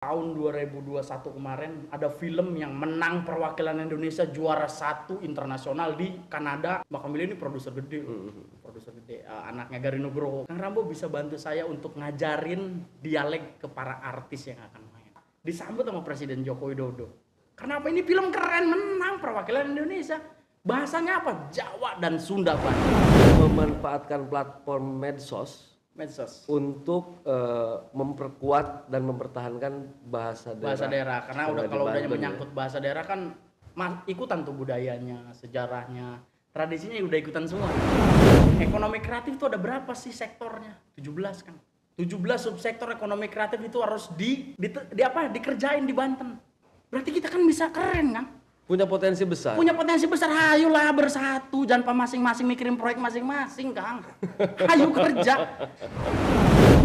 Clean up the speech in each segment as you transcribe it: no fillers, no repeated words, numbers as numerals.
Tahun 2021 kemarin ada film yang menang perwakilan Indonesia juara 1 internasional di Kanada. Mbak Kamil ini produser gede, anaknya Gary Nugroho. Kang Rambo bisa bantu saya untuk ngajarin dialek ke para artis yang akan main. Disambut sama Presiden Joko Widodo. Kenapa ini film keren, menang perwakilan Indonesia? Bahasanya apa? Jawa dan Sunda, Pak. Memanfaatkan platform medsos untuk memperkuat dan mempertahankan bahasa daerah. Karena kalau udah menyangkut bahasa daerah kan ikutan tuh budayanya, sejarahnya, tradisinya udah ikutan semua. Ekonomi kreatif itu ada berapa sih sektornya? 17 kan. 17 subsektor ekonomi kreatif itu harus dikerjain di Banten. Berarti kita kan bisa keren kan? Punya potensi besar. Ayolah bersatu, jangan masing-masing mikirin proyek masing-masing, Kang. Ayo kerja.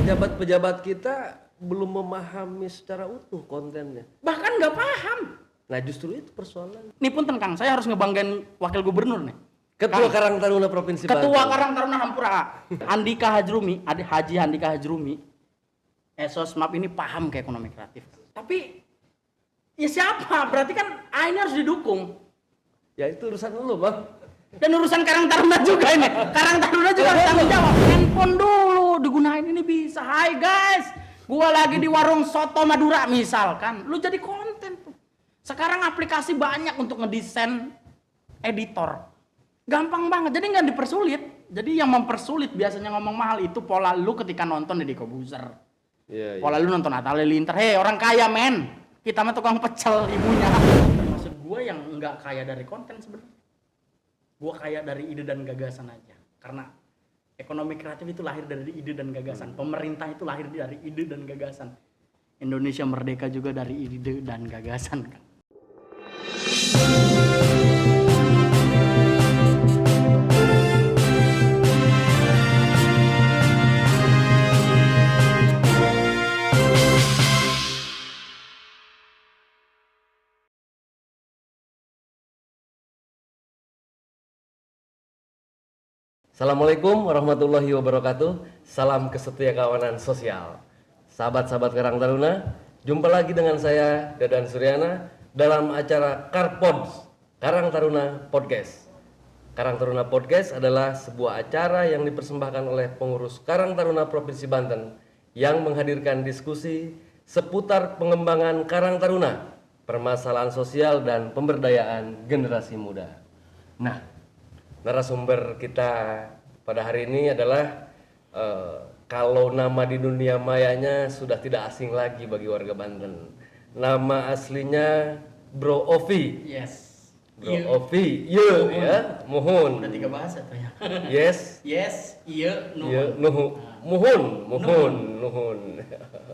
Pejabat-pejabat kita belum memahami secara utuh kontennya. Bahkan nggak paham. Nah justru itu persoalan. Nih punten, Kang, saya harus ngebanggain wakil gubernur nih. Ketua Karang Taruna Provinsi Banten. Ketua Karang Taruna Hampura. Andika Hajrumi, Haji Andika Hajrumi. Sosmap ini paham ke ekonomi kreatif. Tapi ya siapa? Berarti kan ini harus didukung. Ya itu urusan lu, Bang. Dan urusan Karang Taruna juga ini. Karang Taruna juga harus tanggung jawab. Handphone dulu digunain ini bisa. Hai guys, gua lagi di warung soto Madura misalkan. Lu jadi konten tuh. Sekarang aplikasi banyak untuk ngedesain editor. Gampang banget. Jadi nggak dipersulit. Jadi yang mempersulit biasanya ngomong mahal itu pola lu ketika nonton Deddy Kobuzer. Iya. Pola lu nonton Atta Halilintar. Hei orang kaya men. Kita mah tukang pecel ibunya. Termasuk gue yang nggak kaya dari konten sebenarnya. Gue kaya dari ide dan gagasan aja. Karena ekonomi kreatif itu lahir dari ide dan gagasan. Pemerintah itu lahir dari ide dan gagasan. Indonesia merdeka juga dari ide dan gagasan kan. Assalamualaikum warahmatullahi wabarakatuh. Salam kesetia kawanan sosial. Sahabat-sahabat Karang Taruna, jumpa lagi dengan saya Dadan Suryana dalam acara Karpods, Karang Taruna Podcast. Karang Taruna Podcast adalah sebuah acara yang dipersembahkan oleh pengurus Karang Taruna Provinsi Banten yang menghadirkan diskusi seputar pengembangan Karang Taruna, permasalahan sosial dan pemberdayaan generasi muda. Nah, narasumber kita pada hari ini adalah kalau nama di dunia mayanya sudah tidak asing lagi bagi warga Banten. Nama aslinya Bro Ovi. Yes. Bro Ovi, ya, Muhun. Udah 3 bahasa tuh ya. Yes. Yes, iya, Muhun.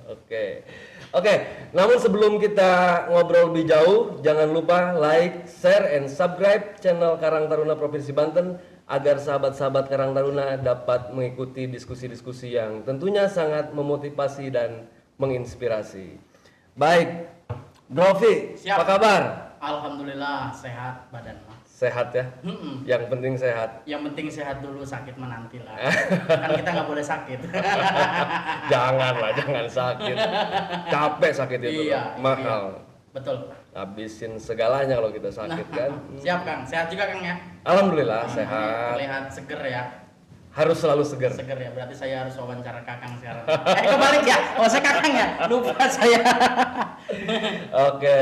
Oke. Namun sebelum kita ngobrol lebih jauh, jangan lupa like, share, and subscribe channel Karang Taruna Provinsi Banten agar sahabat-sahabat Karang Taruna dapat mengikuti diskusi-diskusi yang tentunya sangat memotivasi dan menginspirasi. Baik, Bro Ovi, apa kabar? Alhamdulillah sehat badan mah. Sehat ya? Yang penting sehat. Yang penting sehat dulu, sakit menanti lah. Kan kita nggak boleh sakit. Jangan sakit. Capek sakit itu, iya, mahal. Iya. Betul. Habisin segalanya kalau kita sakit kan. Siap Kang, sehat juga Kang ya. Alhamdulillah sehat. Terlihat seger ya. Harus selalu seger. Seger ya, berarti saya harus wawancara Kakang sekarang. Kebalik ya, saya Kakang ya, lupa saya. Oke.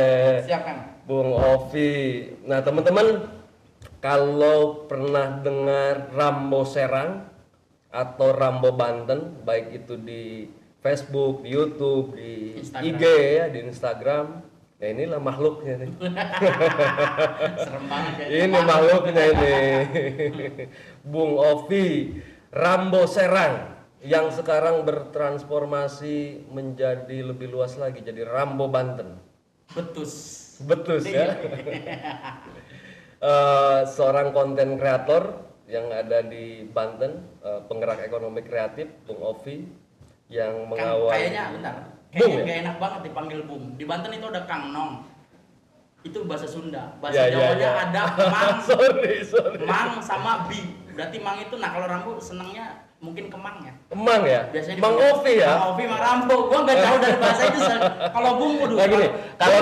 Siap Kang. Bung Ovi. Nah teman-teman, kalau pernah dengar Rambo Serang atau Rambo Banten, baik itu di Facebook, di YouTube, di Instagram. IG ya, di Instagram. Nah inilah makhluknya nih. Serem banget ya. Ini makhluknya ini. Bung Ovi, Rambo Serang yang sekarang bertransformasi menjadi lebih luas lagi, jadi Rambo Banten. Betus ya. Seorang konten kreator yang ada di Banten, penggerak ekonomi kreatif, Bung Ovi yang mengawal. Kayaknya bentar. Kayaknya gak enak banget dipanggil Bung. Di Banten itu ada Kang Nong. Itu bahasa Sunda. Bahasa Jawanya ada Mang. sorry. Mang sama Bi. Berarti Mang itu, nah kalau Rambo senangnya mungkin Kemang ya. Kemang ya? Biasanya Mang Ovi ya? Mang Ovi, Mang Rambo. Gua nggak jauh dari bahasa itu. Kalau Bung, waduh. Nah, gini, kalau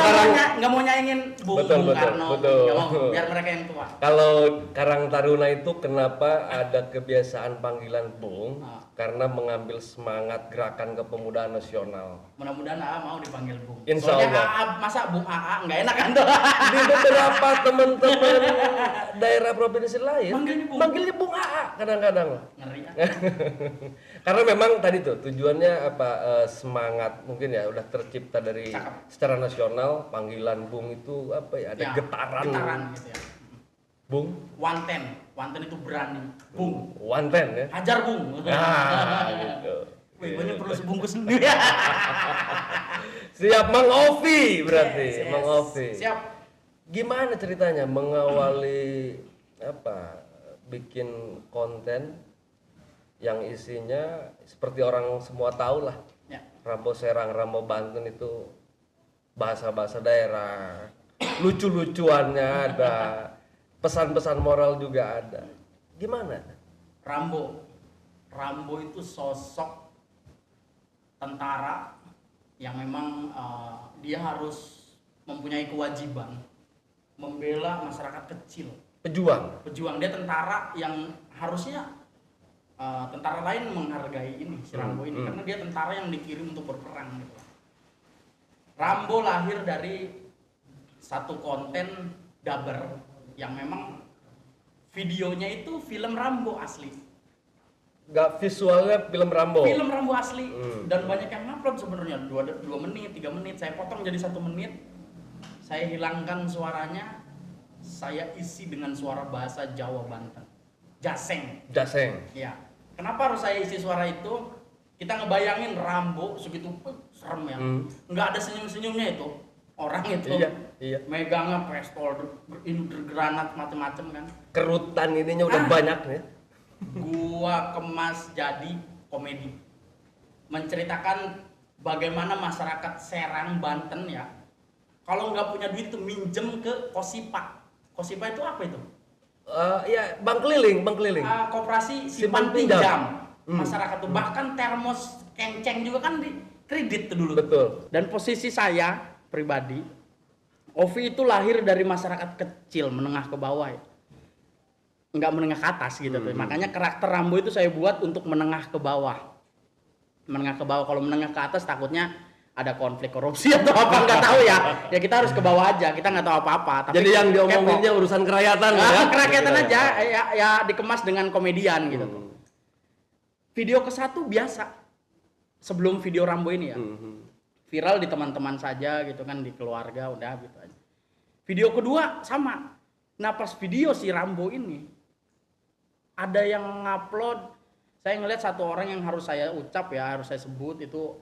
nggak mau nyaingin Bung Karno. Nggak mau, biar mereka yang tua. Kalau Karang Taruna itu kenapa ada kebiasaan panggilan Bung? Karena mengambil semangat gerakan kepemudaan nasional. Mudah-mudahan AA mau dipanggil Bung. Insya Soalnya Allah. AA, masa Bung AA nggak enak kan tuh? Di beberapa teman-teman daerah provinsi lain manggilnya Bung AA kadang-kadang. Ngeri ya. Karena memang tadi tuh tujuannya apa, semangat mungkin ya udah tercipta dari secara nasional, panggilan Bung itu apa ya, ada Ya, getaran gitu ya. Bung. Wanten itu berani. Bung. Wanten ya. Hajar Bung. Nah, gitu. Wih, banyak perlu sebungkus sendiri. Siap Mang Ovi berarti, Yes. Mang Ovi. Siap. Gimana ceritanya mengawali apa, bikin konten yang isinya seperti orang semua tahu lah. Ya. Rambo Serang, Rambo Banten itu bahasa-bahasa daerah, lucu-lucuannya ada, pesan-pesan moral juga ada. Gimana? Rambo itu sosok tentara yang memang dia harus mempunyai kewajiban membela masyarakat kecil. Pejuang. Dia tentara yang harusnya tentara lain menghargai ini si Rambo ini karena dia tentara yang dikirim untuk berperang gitu. Rambo lahir dari satu konten dubber yang memang videonya itu film Rambo asli. Gak visualnya film Rambo. Film Rambo asli dan banyak yang ngupload sebenarnya 2 menit, 3 menit. Saya potong jadi 1 menit. Saya hilangkan suaranya. Saya isi dengan suara bahasa Jawa Banten. Jaseng. Ya. Kenapa harus saya isi suara itu? Kita ngebayangin Rambo segitu serem ya. Nggak ada senyum-senyumnya itu. Orang itu Iya. megangnya pistol, granat macam-macam kan. Kerutan ininya udah banyak nih. Gua kemas jadi komedi. Menceritakan bagaimana masyarakat Serang, Banten ya. Kalau nggak punya duit tuh minjem ke Kosipa. Kosipa itu apa itu? Ya, bank keliling. Koperasi simpan pinjam. Masyarakat tuh bahkan termos kenceng juga kan di kredit tuh dulu. Betul. Dan posisi saya pribadi, Ovi itu lahir dari masyarakat kecil, menengah ke bawah ya. Enggak menengah ke atas gitu tuh. Makanya karakter Rambo itu saya buat untuk menengah ke bawah. Menengah ke bawah, kalau menengah ke atas takutnya ada konflik korupsi atau apa nggak tahu ya. Ya kita harus ke bawah aja, kita nggak tahu apa-apa. Tapi jadi yang diomonginnya urusan kerakyatan ya. Kerakyatan aja, ya dikemas dengan komedian gitu tuh. Video ke-1 biasa. Sebelum video Rambo ini ya. Viral di teman-teman saja gitu kan, di keluarga udah gitu aja. Video kedua sama. Nah pas video si Rambo ini ada yang ngupload, saya ngeliat satu orang yang harus saya ucap ya, harus saya sebut itu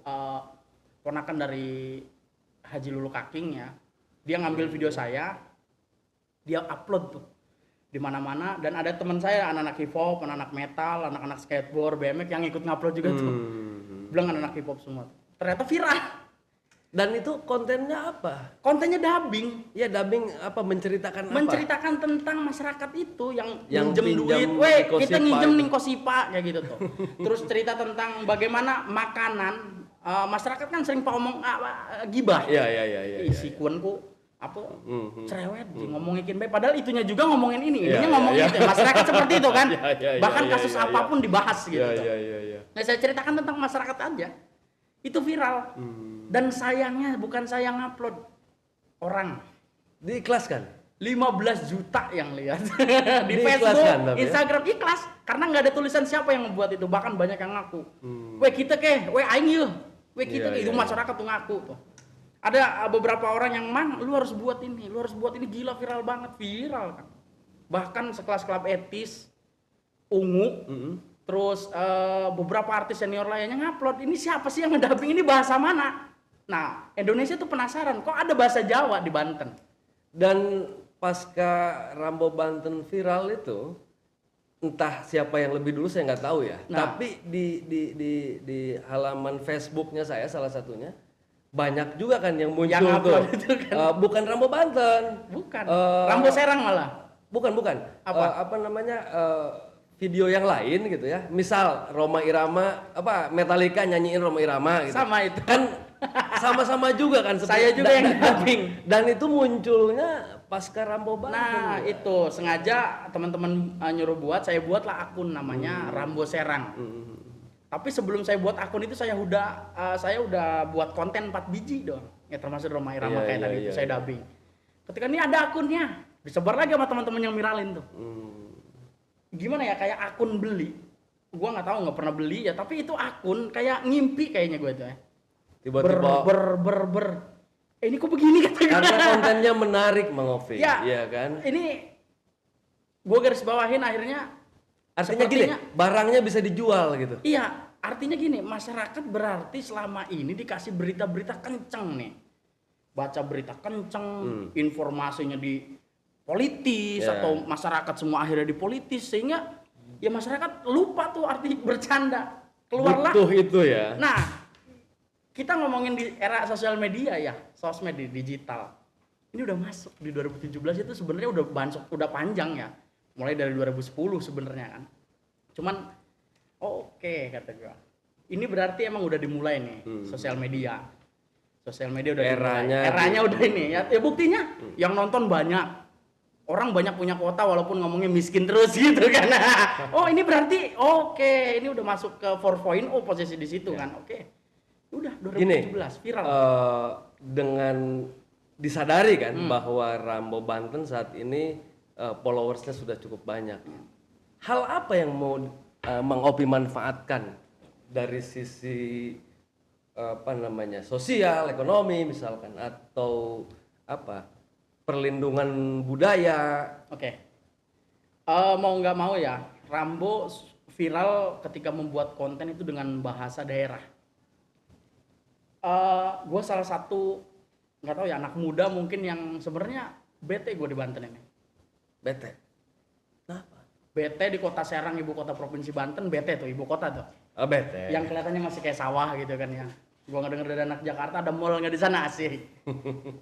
ponakan dari Haji Lulu Kaking ya. Dia ngambil video saya, dia upload tuh di mana-mana, dan ada teman saya anak-anak hip hop, anak-anak metal, anak-anak skateboard, BMX yang ikut ngupload juga tuh. Bilang anak-anak hip hop semua. Ternyata viral. Dan itu kontennya apa? Kontennya dubbing. Ya dubbing apa, menceritakan apa? Menceritakan tentang masyarakat itu yang pinjam duit. Weh, kita nginjem nih Kosipa kayak gitu tuh. Terus cerita tentang bagaimana makanan, masyarakat kan sering ngomong gibah. Iya. Si kuenku apa cerewet ngomongin baik, padahal itunya juga ngomongin ini. Ininya ngomongin itu. Masyarakat seperti itu kan. Bahkan kasus apapun dibahas gitu. Iya. Nah, saya ceritakan tentang masyarakat aja. Itu viral. Dan sayangnya bukan saya ngupload, orang diikhlaskan 15 juta yang lihat di Diikhlaskan, Facebook, tapi Instagram ikhlas karena nggak ada tulisan siapa yang membuat itu, bahkan banyak yang ngaku. Weh kita aing yeuh. Weh kita itu masyarakat tuh ngaku tuh. Ada beberapa orang yang lu harus buat ini gila, viral banget, viral kan. Bahkan sekelas klub etis, Ungu, terus beberapa artis senior lainnya ngupload, ini siapa sih yang ngedubbing, ini bahasa mana? Nah, Indonesia tuh penasaran, kok ada bahasa Jawa di Banten. Dan pasca Rambo Banten viral itu, entah siapa yang lebih dulu saya nggak tahu ya. Nah. Tapi di halaman Facebooknya saya salah satunya banyak juga kan yang muncul Yang tuh. itu kan. Bukan Rambo Banten. Bukan. Rambo Serang malah. Bukan. Apa? Apa namanya? video yang lain gitu ya. Misal Rhoma Irama Metallica nyanyiin Rhoma Irama gitu. Sama itu. Kan sama-sama juga kan Saya juga yang dubbing. Dan itu munculnya pasca Rambo Banten. Nah, itu sengaja teman-teman nyuruh buat, saya buatlah akun namanya Rambo Serang. Tapi sebelum saya buat akun itu saya udah buat konten 4 biji doang. Ya termasuk Rhoma Irama kayak tadi itu saya dubbing. Ketika ini ada akunnya, disebar lagi sama teman-teman yang viralin tuh. Gimana ya, kayak akun beli. Gua nggak tahu, nggak pernah beli ya, tapi itu akun kayak ngimpi kayaknya gue tuh ya. Tiba-tiba ini kok begini kata gue. Karena kontennya menarik Mang Ovi, ya kan? Ini gue garis bawahin akhirnya artinya gini, barangnya bisa dijual gitu. Iya, artinya gini, masyarakat berarti selama ini dikasih berita-berita kenceng nih. Baca berita kenceng, informasinya di politis atau masyarakat semua akhirnya di politis, sehingga ya masyarakat lupa tuh arti bercanda. Keluarlah. Butuh itu ya. Nah, kita ngomongin di era sosial media ya, sosmed di digital. Ini udah masuk di 2017 itu sebenarnya udah panjang ya. Mulai dari 2010 sebenarnya kan. Cuman oke, kata gua. Ini berarti emang udah dimulai nih sosial media. Sosial media udah eranya udah ini ya. Ya buktinya yang nonton banyak. Orang banyak punya kuota walaupun ngomongnya miskin terus gitu kan. Oh, ini berarti oke, ini udah masuk ke 4.0 posisi di situ kan. Oke. Udah 2017 Gini, viral. Dengan disadari kan bahwa Rambo Banten saat ini followersnya sudah cukup banyak. Hal apa yang mau Mang Opi manfaatkan dari sisi sosial, ekonomi misalkan, atau perlindungan budaya? Oke. Mau nggak mau ya, Rambo viral ketika membuat konten itu dengan bahasa daerah. Gue salah satu, nggak tahu ya, anak muda mungkin yang sebenarnya bete gue di Banten ini. Bete? Kenapa? Bete di kota Serang, ibu kota provinsi Banten, bete tuh, ibu kota tuh. Bete. Yang kelihatannya masih kayak sawah gitu kan ya. Gua ngedenger dari anak Jakarta ada mall nggak di sana asik.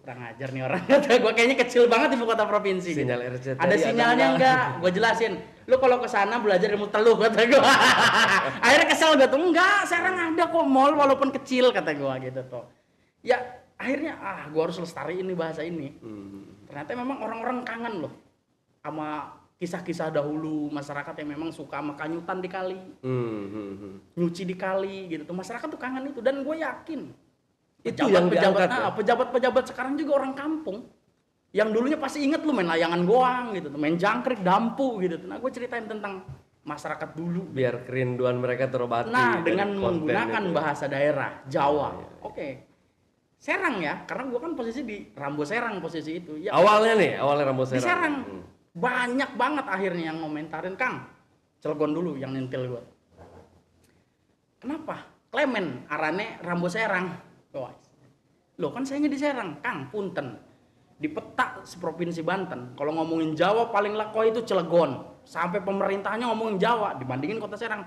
Kurang ajar nih orang. Gua kayaknya kecil banget ibu kota provinsi. Sinyal gitu. RCTI Ada sinyalnya enggak? Gua jelasin. Lu kalau ke sana belajar ilmu teluh kata gua. Akhirnya kesel gua tuh, enggak, Serang ada kok mall walaupun kecil kata gua gitu tuh. Ya akhirnya gua harus lestariin nih bahasa ini. Ternyata memang orang-orang kangen loh sama kisah-kisah dahulu masyarakat yang memang suka sama kanyutan di kali, nyuci di kali gitu tuh, masyarakat tuh kangen itu. Dan gue yakin itu yang diangkat ya? Pejabat-pejabat sekarang juga orang kampung yang dulunya pasti inget lu main layangan goang gitu tuh, main jangkrik, dampu gitu tuh. Nah gue ceritain tentang masyarakat dulu biar kerinduan mereka terobati. Nah dengan menggunakan bahasa daerah Jawa. Oke. Serang ya, karena gue kan posisi di Rambo Serang posisi itu ya. Awalnya Rambo Serang Di Serang. Banyak banget akhirnya yang komentarin, Kang, Cilegon dulu yang nintil gue. Kenapa? Klemen, arane Rambo Serang. Loh kan sayanya di Serang, Kang, punten. Di peta seprovinsi Banten, kalau ngomongin Jawa paling lako itu Cilegon. Sampai pemerintahnya ngomongin Jawa dibandingin kota Serang.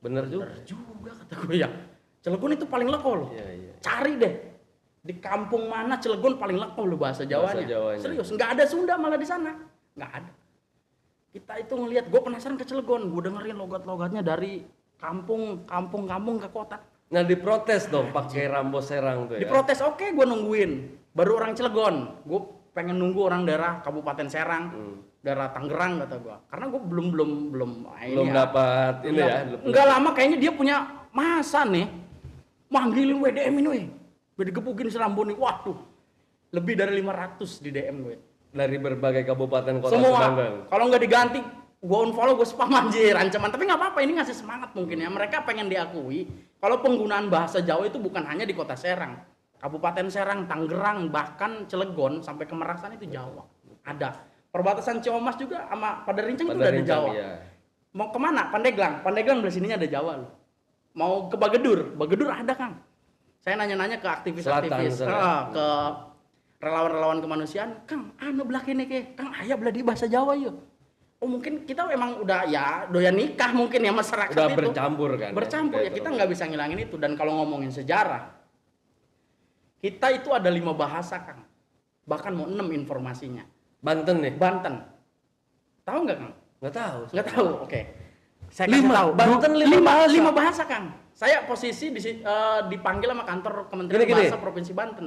Bener juga. Bener juga kata gue ya. Cilegon itu paling lako loh. Cari deh. Di kampung mana Cilegon paling lako loh bahasa Jawanya. Serius, nggak ada Sunda malah di sana. Nggak ada. Kita itu ngelihat, gue penasaran ke Cilegon, gue dengerin logat-logatnya dari kampung ke kota. Nah diprotes dong pakai Rambo Serang tuh ya. Diprotes, oke, gue nungguin. Baru orang Cilegon, gue pengen nunggu orang daerah Kabupaten Serang, daerah Tangerang kata gue. Karena gue belum dapat ini ya. Enggak lama kayaknya dia punya masa nih manggilin WDM ini, gue digebukin si Rambo nih, waduh, lebih dari 500 di DM gue. Dari berbagai kabupaten kota semua. Sebanggang. Kalau nggak diganti, gue unfollow, gue spam anjir, ancaman. Tapi nggak apa-apa, ini ngasih semangat mungkin ya. Mereka pengen diakui kalau penggunaan bahasa Jawa itu bukan hanya di kota Serang, Kabupaten Serang, Tangerang, bahkan Cilegon sampai ke Merasan itu Jawa. Ada. Perbatasan Ciamas juga sama Padarincang itu udah ada Jawa. Iya. Mau kemana? Pandeglang belah sininya ada Jawa loh. Mau ke Bagedur ada Kang. Saya nanya-nanya ke aktivis-aktivis, ke relawan-relawan kemanusiaan, Kang, belah kene ke, Kang, ayah belah di bahasa Jawa yuk. Oh mungkin kita emang udah ya doyan nikah mungkin ya masyarakat udah itu. Bercampur kan. Bercampur ya, kita nggak bisa ngilangin itu. Dan kalau ngomongin sejarah, kita itu ada 5 bahasa Kang. Bahkan mau 6 informasinya. Banten nih? Banten. Tahu nggak Kang? Nggak tahu. Nggak tahu. Oke. Saya kasih Lima. tahu. Banten lima bahasa. Lima bahasa, Kang. Saya posisi dipanggil sama kantor Kementerian Gini. Bahasa Provinsi Banten.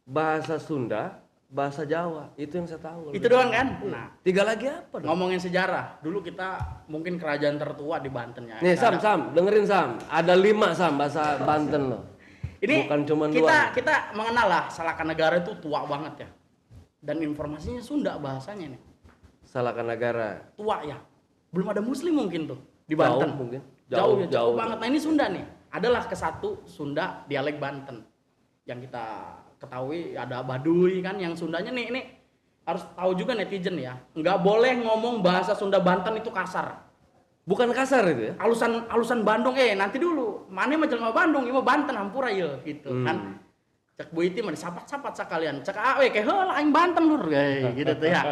Bahasa Sunda, bahasa Jawa, itu yang saya tahu. Itu doang kan? Nah, 3 lagi apa dong? ngomongin sejarah, dulu kita mungkin kerajaan tertua di Banten ya. Nih Kita Sam, dengerin Sam. Ada 5 Sam bahasa Banten loh. Ini bukan cuma kita mengenal lah Salakan Negara itu tua banget ya. Dan informasinya Sunda bahasanya nih. Salakan Negara. Tua ya. Belum ada Muslim mungkin tuh di Banten. Jauh mungkin. Jauh banget. Nah ini Sunda nih. Adalah kesatu Sunda dialek Banten. Yang kita ketahui ada Baduy kan yang Sundanya nih. Ini harus tahu juga netizen ya. Nggak boleh ngomong bahasa Sunda Banten itu kasar. Bukan kasar itu ya? Alusan Bandung nanti dulu. Mana mah jelema Bandung, ieu Banten hampura ieu gitu kan. Cek Bu Iti mah disapat-sapat sakalian. Cek awe ke heula aing Banten lur gitu tuh ya.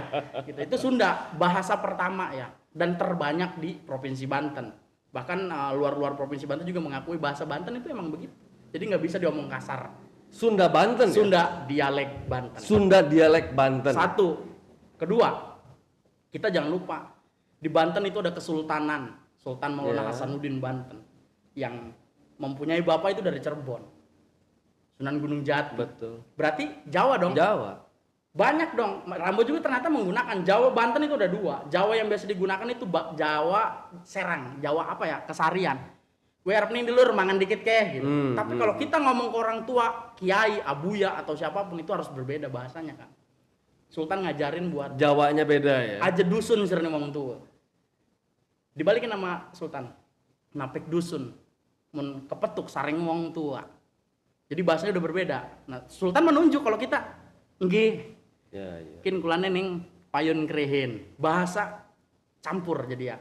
Gitu. Itu Sunda bahasa pertama ya dan terbanyak di Provinsi Banten. Bahkan luar Provinsi Banten juga mengakui bahasa Banten itu emang begitu. Jadi nggak bisa diomong kasar. Sunda Banten. Sunda dialek Banten. Sunda dialek Banten. Satu. Kedua, kita jangan lupa di Banten itu ada Kesultanan Sultan Maulana Hasanuddin Banten yang mempunyai bapak itu dari Cirebon, Sunan Gunung Jati. Betul. Berarti Jawa dong. Jawa. Banyak dong. Rambo juga ternyata menggunakan Jawa. Banten itu ada 2. Jawa yang biasa digunakan itu Jawa Serang, Jawa apa ya? Kesarian. Gue arep nih dulur mangan dikit keh gitu. Tapi kalau kita ngomong ke orang tua, kiai, abuya atau siapapun itu harus berbeda bahasanya kan. Sultan ngajarin buat Jawanya beda ya. aja dusun sering ngomong tua. Dibalikin nama Sultan. Napik dusun. Mun kepetuk saring wong tua. Jadi bahasanya udah berbeda. Nah, Sultan menunjuk kalau kita nggih. Ya. Kin kulane ning payun krehin. Bahasa campur jadi ya.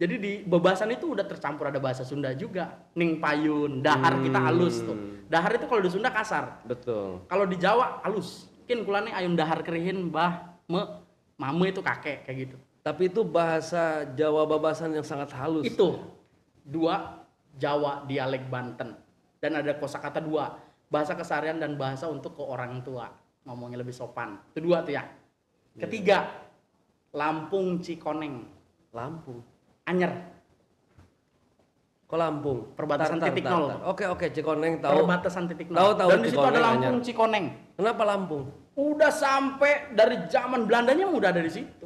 Jadi di bebasan itu udah tercampur ada bahasa Sunda juga. Ning payun, dahar kita halus tuh. Dahar itu kalau di Sunda kasar. Betul. Kalau di Jawa halus. Kin kulane ayun dahar krehin mame itu kakek kayak gitu. Tapi itu bahasa Jawa babasan yang sangat halus. Itu 2 Jawa dialek Banten. Dan ada kosakata 2, bahasa keseharian dan bahasa untuk ke orang tua. Ngomongnya lebih sopan. Itu 2 tuh ya. Ketiga, Lampung Cikoneng. Lampung. Anyer. Kok Lampung? Perbatasan titik nol. Oke, Cikoneng tahu. Perbatasan titik nol. Tahu Dan di situ Cikoneng, ada Lampung Anyer. Cikoneng. Kenapa Lampung? Udah sampai dari zaman Belandanya udah ada di situ.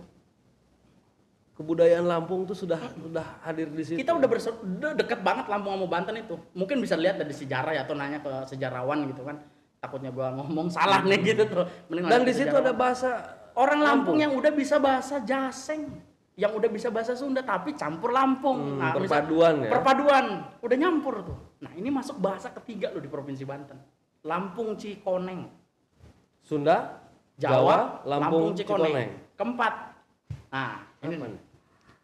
Kebudayaan Lampung tuh sudah hadir di situ. Kita udah deket banget Lampung sama Banten itu. Mungkin bisa lihat dari sejarah ya atau nanya ke sejarawan gitu kan. Takutnya gua ngomong salah nih gitu tuh. Mending Dan di situ ada bahasa orang Lampung yang udah bisa bahasa Jaseng, yang udah bisa bahasa Sunda tapi campur Lampung. Nah, perpaduan ya. Perpaduan, udah nyampur tuh. Nah, ini masuk bahasa ketiga loh di Provinsi Banten. Lampung Cikoneng. Sunda, Jawa, Lampung Cikoneng. Keempat. Nah, ini nih.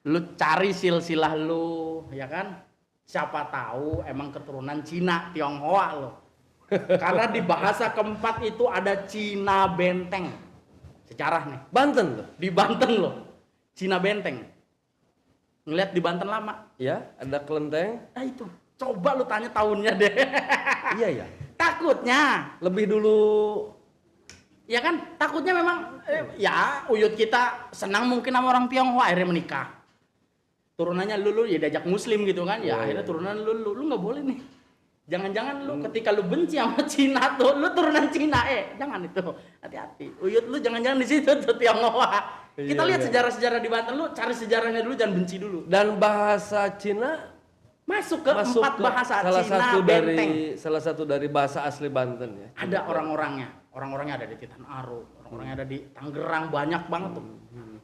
Lu cari silsilah lu, ya kan? Siapa tahu emang keturunan Cina, Tionghoa lo. Karena di bahasa keempat itu ada Cina Benteng. Sejarah nih. Banten tuh. Di Banten loh. Cina Benteng. Ngeliat di Banten lama. Ya, ada kelenteng. Nah itu. Coba lu tanya tahunnya deh. Iya ya. Takutnya. Lebih dulu. Ya kan? Takutnya memang ya uyut kita senang mungkin sama orang Tionghoa akhirnya menikah. Turunannya lu ya diajak muslim gitu kan. Ya akhirnya turunan lu nggak boleh nih. Jangan-jangan lu ketika lu benci sama Cina tuh, lu turunan Cina jangan itu. Hati-hati. Uyut lu jangan-jangan di situ tuh Tionghoa. Kita lihat sejarah-sejarah di Banten, lu cari sejarahnya dulu, jangan benci dulu. Dan bahasa Cina masuk ke 4 bahasa Cina Benteng. Salah satu dari bahasa asli Banten ya. Ada orang-orangnya. Orang-orangnya ada di Titan Aru, orang-orangnya ada di Tangerang, banyak banget tuh.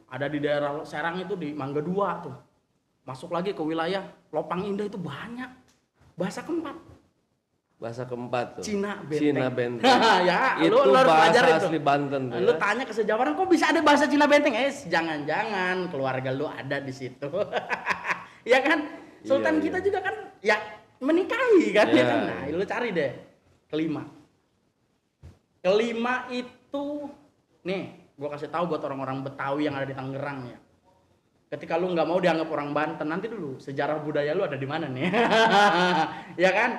Ada di daerah Serang itu di Mangga 2 tuh. Masuk lagi ke wilayah Lopang Indah itu banyak. Bahasa keempat. Bahasa keempat tuh. Cina Benteng. Cina Benteng. Ya, itu lu harus bahasa pelajarin asli tuh. Banten tuh. Lu Ya. tanya ke sejarawan, kok bisa ada bahasa Cina Benteng? Jangan-jangan keluarga lu ada di situ. Ya kan? Sultan kita juga kan ya menikahi kan ya kan. Nah, lu cari deh. Kelima itu nih, gua kasih tahu buat orang-orang Betawi yang ada di Tangerang ya. Ketika lu nggak mau dianggap orang Banten, nanti dulu sejarah budaya lu ada di mana nih? Ya kan?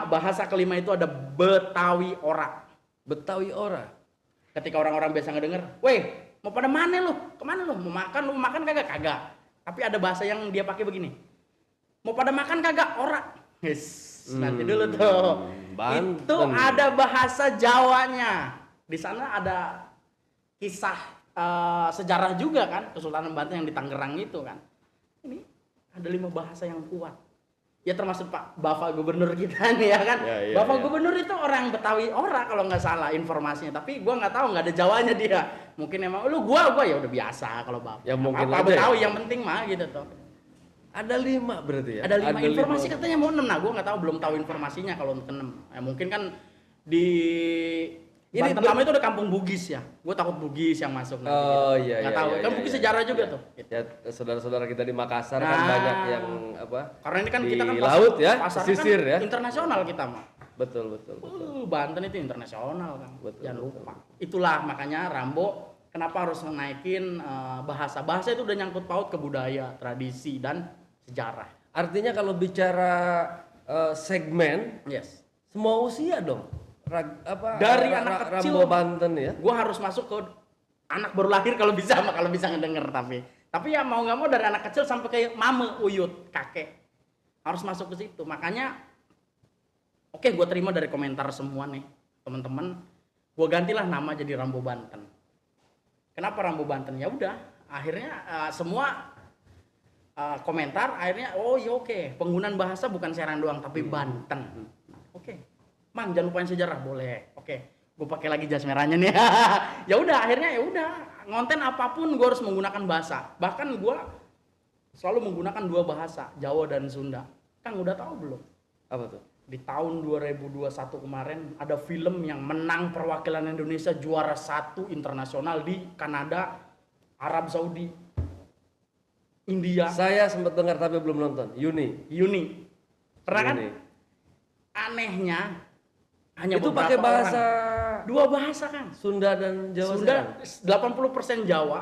Bahasa kelima itu ada Betawi Ora. Betawi Ora. Ketika orang-orang biasa ngedenger, "Weh, mau pada mana lu? Kemana lu? Mau makan? Lu mau makan kagak?" Kagak. Tapi ada bahasa yang dia pakai begini. Mau pada makan kagak? Ora. Yes, nanti dulu tuh. Banten. Itu ada bahasa Jawanya. Di sana ada kisah sejarah juga kan, Kesultanan Banten yang di Tangerang itu kan. Ini ada 5 bahasa yang kuat. Ya termasuk Bapak Gubernur kita nih ya kan. Bapak Gubernur itu orang Betawi ora kalau nggak salah informasinya. Tapi gua nggak tahu, nggak ada Jawanya dia. Mungkin emang lu gua ya udah biasa kalau Bapak. Ya mungkin apa aja Betawi ya. yang penting mah gitu tuh. Ada 5 berarti ya? Ada 5 informasi 5. katanya mau 6. Nah, gua nggak tahu, belum tahu informasinya kalau untuk 6. Ya, mungkin kan di Banten lama itu ada kampung Bugis ya. Gue takut Bugis yang masuk nanti. Oh gitu. iya. Nggak tahu. Kan Bugis sejarah juga tuh. Gitu. Ya saudara-saudara kita di Makassar kan banyak yang apa? Karena ini kan di kita kan laut ya, pasar pesisir kan ya. internasional kita mah. Betul. Banten itu internasional kan. Betul, Jangan lupa. Itulah makanya Rambo kenapa harus naikin bahasa. Bahasa itu udah nyangkut paut ke budaya, tradisi dan sejarah. Artinya kalau bicara segmen, Yes. semua usia dong. Dari anak kecil Rambo Banten ya. Gua harus masuk ke anak baru lahir kalau bisa ngedenger tapi ya mau nggak mau dari anak kecil sampai ke mame, uyut, kakek harus masuk ke situ. Makanya oke, gue terima dari komentar semua nih teman-teman, gue gantilah nama jadi Rambo Banten. Kenapa Rambo Banten? Ya udah, akhirnya semua komentar akhirnya oh iya oke, penggunaan bahasa bukan Serang doang tapi Banten. Oke. Mang jangan lupain sejarah, boleh. Oke, gue pakai lagi jas merahnya nih. Ya udah, akhirnya ya udah, konten apapun gue harus menggunakan bahasa. Bahkan gue selalu menggunakan 2 bahasa, Jawa dan Sunda. Kang udah tahu belum? Apa tuh? Di tahun 2021 kemarin ada film yang menang perwakilan Indonesia juara 1 internasional di Kanada, Arab Saudi, India. Saya sempat dengar tapi belum nonton. Yuni. Pernah kan? Yuni. Anehnya hanya itu beberapa pakai bahasa orang. 2 bahasa kan? Sunda dan Jawa. Sunda 80% Jawa,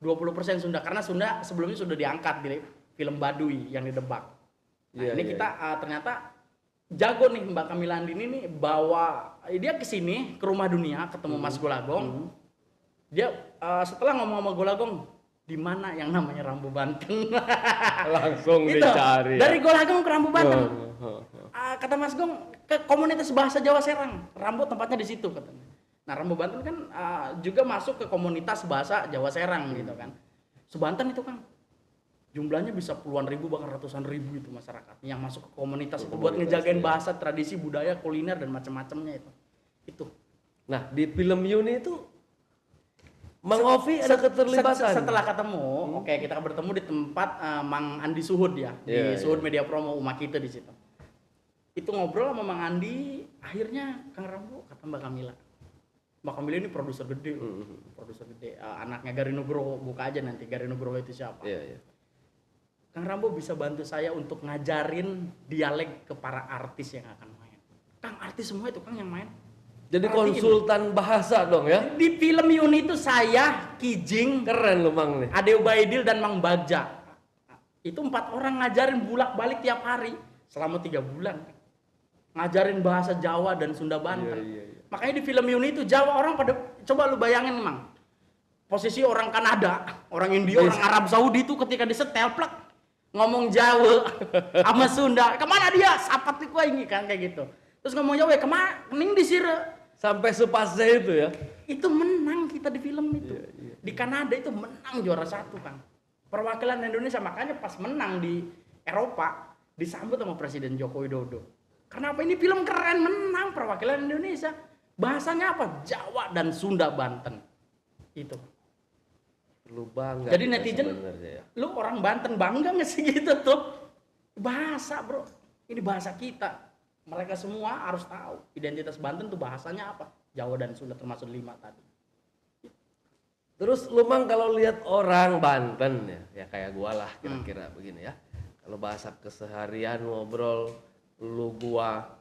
20% Sunda karena Sunda sebelumnya sudah diangkat di film Baduy yang didebak. Nah, ini kita ternyata jago nih Mbak Kamila Andini nih bawa dia ke sini ke Rumah Dunia ketemu Mas Golagong. Dia setelah ngomong sama Golagong, di mana yang namanya Rambo Banten? Langsung Itu, dicari. dari Golagong ke Rambo Banten. Kata Mas Gong ke komunitas bahasa Jawa Serang, Rambo tempatnya di situ katanya. Nah Rambo Banten kan juga masuk ke komunitas bahasa Jawa Serang gitu kan. Sebanten itu kan jumlahnya bisa puluhan ribu bahkan ratusan ribu itu masyarakat yang masuk ke komunitas itu buat ngejagain bahasa, tradisi, budaya, kuliner dan macam-macamnya itu. Nah di film Yuni itu Mang Ovi ada keterlibatan. Setelah ketemu, oke kita bertemu di tempat Mang Andi Suhud ya, di Suhud Media Promo Uma kita di situ. Itu ngobrol sama Mang Andi, akhirnya Kang Rambo kata Mbak Kamila. Mbak Kamila ini produser gede, anaknya Gari Nugroho, buka aja nanti Gari Nugroho itu siapa. Kang Rambo bisa bantu saya untuk ngajarin dialek ke para artis yang akan main. Kang artis semua itu Kang yang main. Jadi konsultan bahasa dong ya? Di film Yuni itu saya, Kijing, keren lu Mang nih. Ade Ubaidil dan Mang Bagja. Itu 4 orang ngajarin bulak-balik tiap hari selama 3 bulan. Ngajarin bahasa Jawa dan Sunda Banten. Makanya di film Yuni itu Jawa orang pada coba lu bayangin Mang. Posisi orang Kanada, orang India, orang Arab Saudi itu ketika disetel plek ngomong Jawa sama Sunda. Kemana dia? Sapat gua ini kan kayak gitu. Terus ngomong Jawa kemana? Mending di Sire. Sampai sepasnya itu ya. Itu menang kita di film itu. Di Kanada itu menang juara 1 Kang. Perwakilan Indonesia makanya pas menang di Eropa disambut sama Presiden Joko Widodo. Karena apa? Ini film keren, menang perwakilan Indonesia. Bahasanya apa? Jawa dan Sunda Banten. Itu. Perlu bangga. Jadi netizen, ya. lu orang Banten bangga nggak sih gitu tuh? Bahasa bro, ini bahasa kita. Mereka semua harus tahu identitas Banten tuh bahasanya apa. Jawa dan Sunda termasuk 5 tadi. Terus lu Mang kalau lihat orang Banten ya kayak gua lah kira-kira begini ya. Kalau bahasa keseharian ngobrol lu gua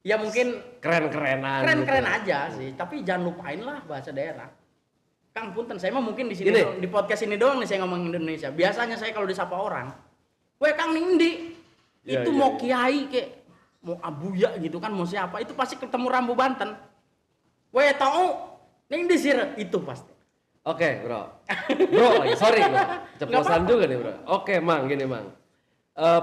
ya mungkin keren-kerenan keren-keren gitu. aja sih, tapi jangan lupain lah bahasa daerah. Kang punten, saya mah mungkin di sini doang, di podcast ini doang nih saya ngomong Indonesia. Biasanya saya kalau disapa orang, "Weh Kang Nindi." Itu mau kiai kek, mau abuya gitu kan, mau siapa, itu pasti ketemu Rambo Banten. "Weh tau Nindi sih," itu pasti. Oke, bro. Bro lagi, sorry bro. Ceplosan juga nih bro. Oke, Mang, gini Mang. Eh,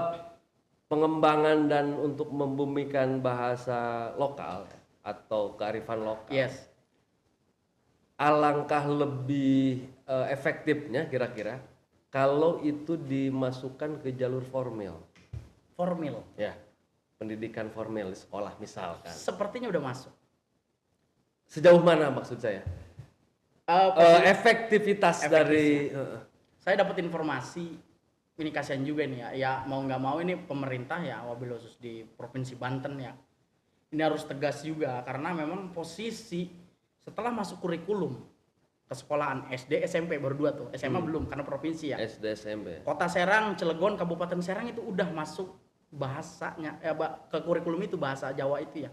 pengembangan dan untuk membumikan bahasa lokal atau kearifan lokal. Yes. Alangkah lebih efektifnya kira-kira kalau itu dimasukkan ke jalur formal. Formal. Ya, pendidikan formal di sekolah misalkan. Sepertinya udah masuk. Sejauh mana maksud saya? Efektivitas dari saya dapat informasi ini kasihan juga nih ya. Ya mau nggak mau ini pemerintah ya, wabil khusus di Provinsi Banten ya. Ini harus tegas juga karena memang posisi setelah masuk kurikulum ke sekolahan SD, SMP baru 2 tuh. SMA belum karena provinsi ya. SD SMP. Kota Serang, Cilegon, Kabupaten Serang itu udah masuk bahasanya ke kurikulum itu bahasa Jawa itu ya.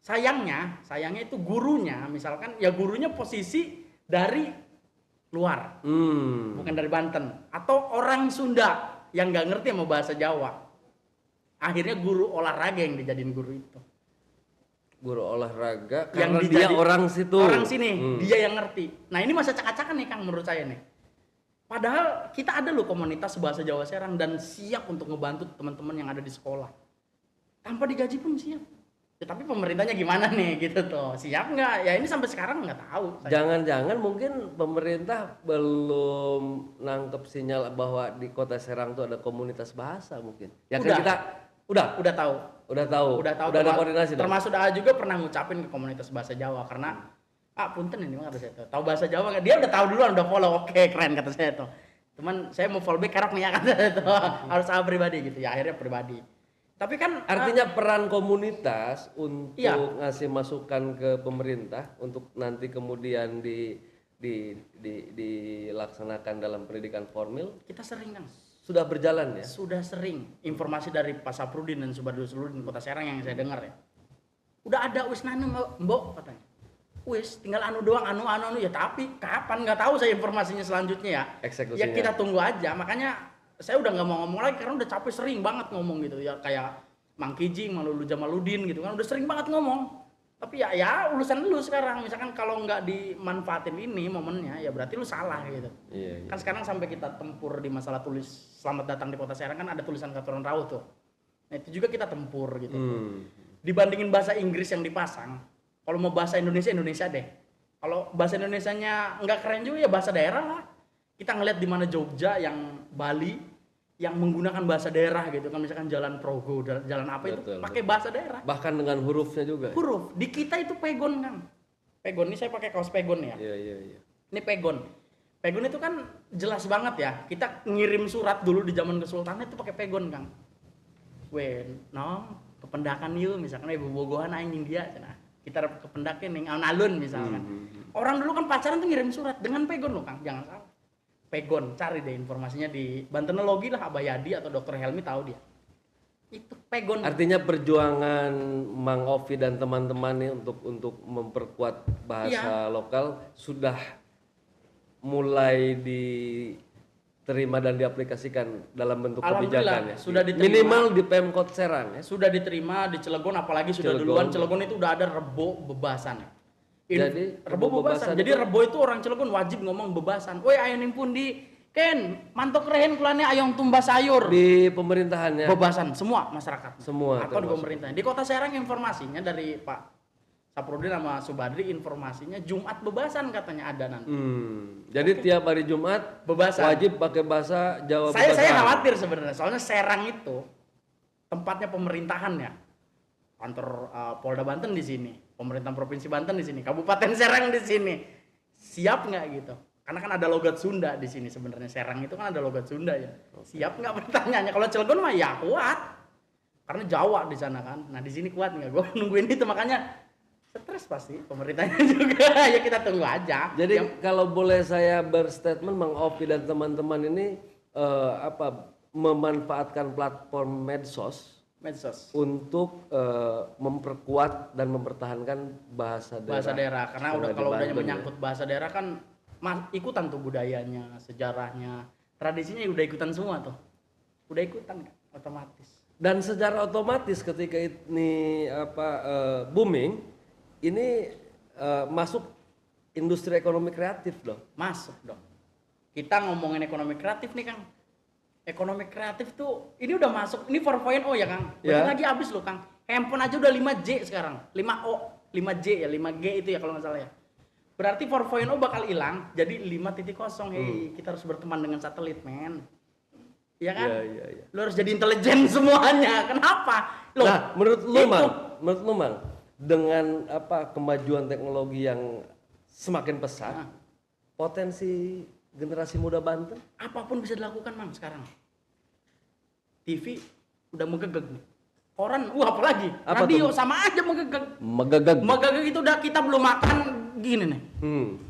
Sayangnya itu gurunya misalkan ya gurunya posisi dari luar. Bukan dari Banten atau orang Sunda yang nggak ngerti sama bahasa Jawa. Akhirnya guru olahraga yang dijadiin guru itu. Guru olahraga Yang karena dia orang situ. Orang sini, dia yang ngerti. Nah, ini masa cak-cakan nih Kang menurut saya nih. Padahal kita ada loh komunitas bahasa Jawa Serang dan siap untuk ngebantu teman-teman yang ada di sekolah. Tanpa digaji pun siap. Ya, tapi pemerintahnya gimana nih gitu tuh? Siap nggak? Ya ini sampai sekarang nggak tahu. Jangan-jangan mungkin pemerintah belum nangkep sinyal bahwa di Kota Serang tuh ada komunitas bahasa mungkin. Ya kan kita udah tahu. Udah ada koordinasi. Termasuk A juga pernah ngucapin ke komunitas bahasa Jawa karena punten ini mah saya tahu bahasa Jawa nggak? Dia udah tahu duluan, udah follow. Oke, keren kata saya tuh. Cuman saya mau follow back kerap nih ya kata saya tuh. Harus sama pribadi gitu ya, akhirnya pribadi. Tapi kan artinya peran komunitas untuk ngasih masukan ke pemerintah untuk nanti kemudian dilaksanakan dalam pendidikan formal kita sering kan sudah berjalan ya? Sudah sering. Informasi dari Pak Saprudin dan Subadul Suludin Kota Serang yang saya dengar ya. Udah ada wis nanu mbok katanya. Wis tinggal anu doang anu ya, tapi kapan nggak tahu saya informasinya selanjutnya ya. Eksekusinya. Ya kita tunggu aja. Makanya saya udah nggak mau ngomong lagi karena udah capek sering banget ngomong gitu ya, kayak Mang Kijing, Mang Lulu Jamaludin gitu kan udah sering banget ngomong. Tapi ya urusan lu sekarang, misalkan kalau nggak dimanfaatin ini momennya ya berarti lu salah gitu. Iya. Kan sekarang sampai kita tempur di masalah tulis selamat datang di Kota Serang kan ada tulisan Katuran Raut tuh. Nah itu juga kita tempur gitu. Dibandingin bahasa Inggris yang dipasang, kalau mau bahasa Indonesia deh. Kalau bahasa Indonesianya nggak keren juga ya bahasa daerah lah. Kita ngeliat di mana Jogja, yang Bali, yang menggunakan bahasa daerah gitu kan, misalkan Jalan Progo, jalan apa itu pakai bahasa daerah. Bahkan dengan hurufnya juga. Huruf. Di kita itu pegon kan. Pegon ini saya pakai kaos pegon ya. Iya. Ini pegon. Pegon itu kan jelas banget ya. Kita ngirim surat dulu di zaman Kesultanan itu pakai pegon Kang. Kependakan yuk misalkan ibu bogohan aing dia cenah. Kita kependakin ning alun-alun misalkan. Orang dulu kan pacaran tuh ngirim surat dengan pegon loh Kang, jangan salah. Pegon, cari deh informasinya di Bantenologi lah, Abah Yadi atau Dr. Helmi tahu dia. Itu pegon. Artinya perjuangan Mang Ovi dan teman-teman nih untuk memperkuat bahasa lokal sudah mulai diterima dan diaplikasikan dalam bentuk kebijakan ya. Sudah diterima. Minimal di Pemkot Serang ya. Sudah diterima di Cilegon, apalagi sudah duluan Cilegon itu udah ada rebo bebasan. Jadi rebo bebasan. Jadi rebo itu orang Cilegon wajib ngomong bebasan. Woi ayening pundi Ken mantok rehen kulane ayong tumbas sayur. Di pemerintahannya. Bebasan semua masyarakat. Semua. Atau di pemerintahan. Di Kota Serang informasinya dari Pak Saprudin sama Subadri informasinya Jumat bebasan katanya ada nanti. Jadi tiap hari Jumat bebasan. Wajib pakai bahasa Jawa. Saya khawatir sebenarnya. Soalnya Serang itu tempatnya pemerintahan ya. Kantor Polda Banten di sini, pemerintahan Provinsi Banten di sini, Kabupaten Serang di sini. Siap nggak gitu? Karena kan ada logat Sunda di sini sebenarnya. Serang itu kan ada logat Sunda ya. Siap nggak pertanyaannya? Kalau Cilegon mah ya kuat. Karena Jawa di sana kan. Nah di sini kuat nggak? Gue nungguin itu makanya stres pasti pemerintahnya juga. Ya kita tunggu aja. Jadi kalau boleh saya berstatement, Mang Ovi dan teman-teman ini memanfaatkan platform medsos untuk memperkuat dan mempertahankan bahasa daerah karena kalau udah menyangkut bahasa daerah kan ikutan tuh budayanya, sejarahnya, tradisinya udah ikutan semua tuh. Udah ikutan kan otomatis. Dan secara otomatis ketika ini booming ini masuk industri ekonomi kreatif dong. Masuk dong. Kita ngomongin ekonomi kreatif nih Kang. Ekonomi kreatif tuh ini udah masuk, ini 4.0 ya Kang. Bentar lagi habis loh Kang. Handphone aja udah 5J sekarang. 5O, 5J ya, 5G itu ya kalau nggak salah ya. Berarti 4.0 bakal hilang, jadi 5.0. Hei, kita harus berteman dengan satelit, men. Iya kan? Iya. Lu harus jadi intelijen semuanya. Kenapa? Loh, Nah, menurut lu Mang, dengan kemajuan teknologi yang semakin pesat, potensi generasi muda Banten apapun bisa dilakukan Mang sekarang. TV udah menggegeg nih. Koran, apalagi radio tuh? Sama aja menggegeg. Menggegeg itu udah kita belum makan gini nih.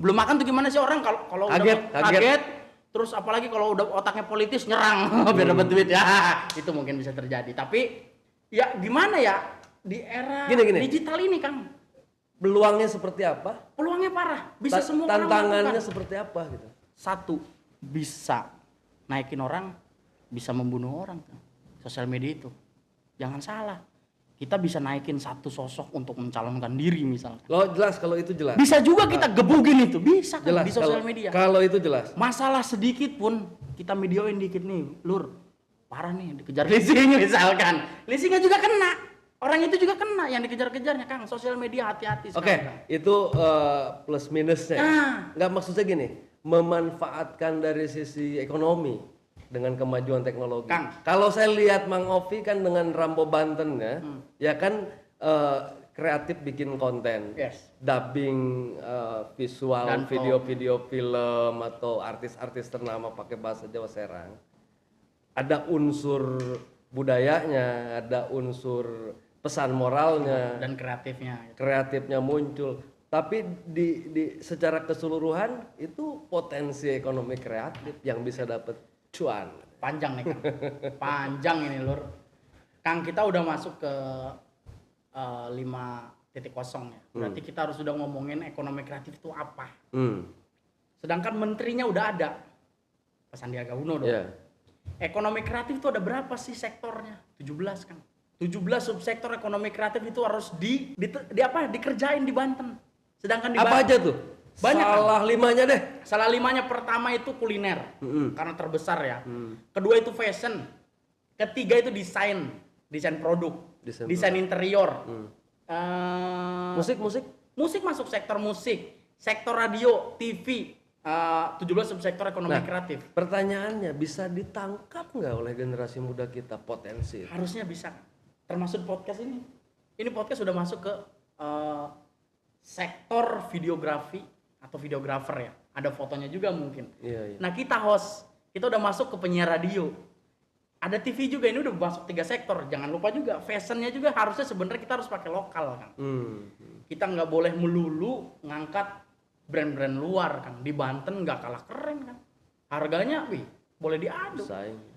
Belum makan tuh gimana sih orang kalau kaget. Terus apalagi kalau udah otaknya politis nyerang biar dapat duit ya. Itu mungkin bisa terjadi. Tapi ya gimana ya di era digital ini Kang? Peluangnya seperti apa? Peluangnya parah. Bisa semua orang tantangannya lakukan. seperti apa gitu. Satu, bisa naikin orang, bisa membunuh orang Kang. Sosial media itu. Jangan salah. Kita bisa naikin satu sosok untuk mencalonkan diri misalkan. Lo jelas kalau itu jelas. Bisa juga kita gebugin itu, bisa kan jelas, di sosial media. Kalau itu jelas. Masalah sedikit pun kita videoin dikit nih, Lur. Parah nih dikejar leasing misalkan. Leasingnya juga kena. Orang itu juga kena yang dikejar-kejarnya Kang. Sosial media hati-hati Oke, itu plus minusnya. Nggak maksudnya gini, memanfaatkan dari sisi ekonomi dengan kemajuan teknologi. Kang, kalau saya lihat Mang Ovi kan dengan Rambo Banten ya kan kreatif bikin konten, dubbing visual, dan video-video film atau artis-artis ternama pakai bahasa Jawa Serang. Ada unsur budayanya, ada unsur pesan moralnya dan kreatifnya muncul. Tapi di secara keseluruhan itu potensi ekonomi kreatif yang bisa dapat cuan. Panjang nih Kang. Panjang ini Lur. Kang, kita udah masuk ke 5.0 ya. Berarti kita harus sudah ngomongin ekonomi kreatif itu apa. Sedangkan menterinya udah ada. Pak Sandiaga Uno dong. Ekonomi kreatif itu ada berapa sih sektornya? 17 Kang. 17 subsektor ekonomi kreatif itu harus dikerjain di Banten. Sedangkan di apa aja tuh? Banyak salah kan? 5-nya deh. Salah 5-nya pertama itu kuliner, karena terbesar ya. Kedua itu fashion. Ketiga itu desain produk, desain interior. Musik. Musik masuk sektor musik, sektor radio, TV. 17 subsektor ekonomi kreatif. Pertanyaannya, bisa ditangkap nggak oleh generasi muda kita potensi? Harusnya bisa. Termasuk podcast ini. Ini podcast sudah masuk ke sektor videografi atau videografer ya. Ada fotonya juga mungkin. Iya. Nah, kita host, kita udah masuk ke penyiar radio. Ada TV juga, ini udah masuk 3 sektor. Jangan lupa juga fashionnya juga harusnya sebenarnya kita harus pakai lokal kan. Kita nggak boleh melulu ngangkat brand-brand luar kan. Di Banten nggak kalah keren kan. Harganya boleh diadu.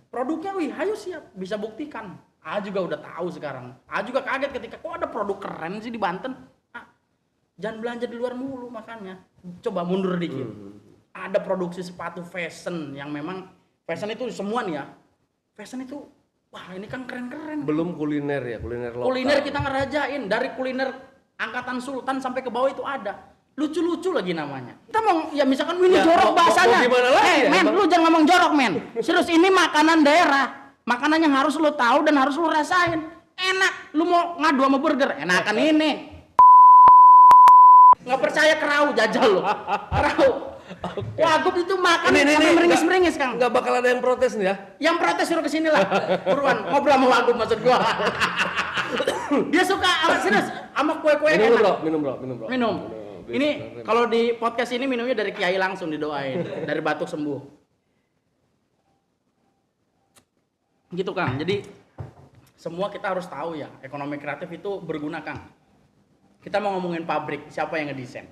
Produknya ayo siap, bisa buktikan. A juga udah tahu sekarang. A juga kaget ketika kok ada produk keren sih di Banten. Jangan belanja di luar mulu makanya. Coba mundur dikit. Ada produksi sepatu fashion yang memang fashion itu semua nih ya. Fashion itu ini kan keren-keren. Belum kuliner ya, kuliner lokal. Kuliner kita ngerajain dari kuliner angkatan sultan sampai ke bawah itu ada. Lucu-lucu lagi namanya. Kita mau ya misalkan ini jorok bahasanya. Men, lu jangan ngomong jorok, men. Serius, ini makanan daerah. Makanan yang harus lu tahu dan harus lu rasain. Enak. Lu mau ngadu sama burger, enakan ini. Nggak percaya kerau jajal lu. Kerau. Wagub itu makan sampai meringis-meringis Kang. Nggak bakal ada yang protes nih ya. Yang protes suruh kesini lah. Buruan ngobrol sama Wagub maksud gua. Dia suka serius sama kue-kue enak. Minum. Ini kalau di podcast ini minumnya dari kiai langsung didoain, dari batuk sembuh. Gitu Kang. Jadi semua kita harus tahu ya, ekonomi kreatif itu berguna Kang. Kita mau ngomongin pabrik, siapa yang ngedesain?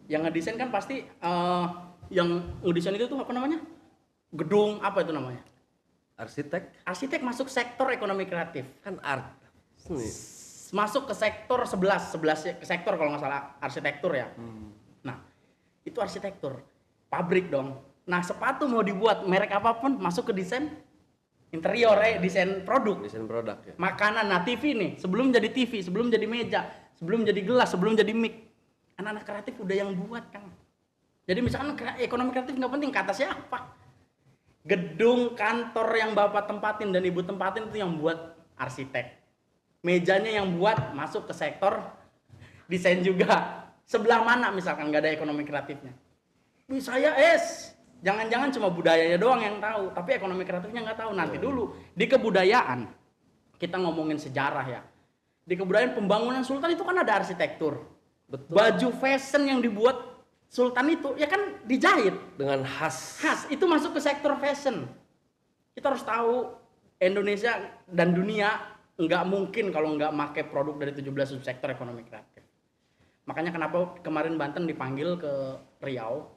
Yang ngedesain kan pasti yang ngedesain itu tuh apa namanya? Gedung apa itu namanya? Arsitek masuk sektor ekonomi kreatif. Kan art. Masuk ke sektor 11 sektor kalau nggak salah arsitektur ya. Nah, itu arsitektur. Pabrik dong. Nah, sepatu mau dibuat merek apapun masuk ke desain interior desain produk. Desain produk ya. Makanan, nah TV nih, sebelum jadi TV, sebelum jadi meja, sebelum jadi gelas, sebelum jadi mic. Anak-anak kreatif udah yang buat, Kang. Jadi misalkan ekonomi kreatif nggak penting, kata siapa? Gedung kantor yang Bapak tempatin dan Ibu tempatin itu yang buat arsitek. Mejanya yang buat masuk ke sektor desain juga. Sebelah mana misalkan nggak ada ekonomi kreatifnya? Saya jangan-jangan cuma budayanya doang yang tahu, tapi ekonomi kreatifnya nggak tahu. Nanti dulu di kebudayaan kita ngomongin sejarah ya. Di kebudayaan pembangunan sultan itu kan ada arsitektur. Betul. Baju fashion yang dibuat sultan itu ya kan dijahit Dengan khas. itu masuk ke sektor fashion. Kita harus tahu Indonesia dan dunia nggak mungkin kalau nggak make produk dari 17 subsektor ekonomi kreatif. Makanya kenapa kemarin Banten dipanggil ke Riau.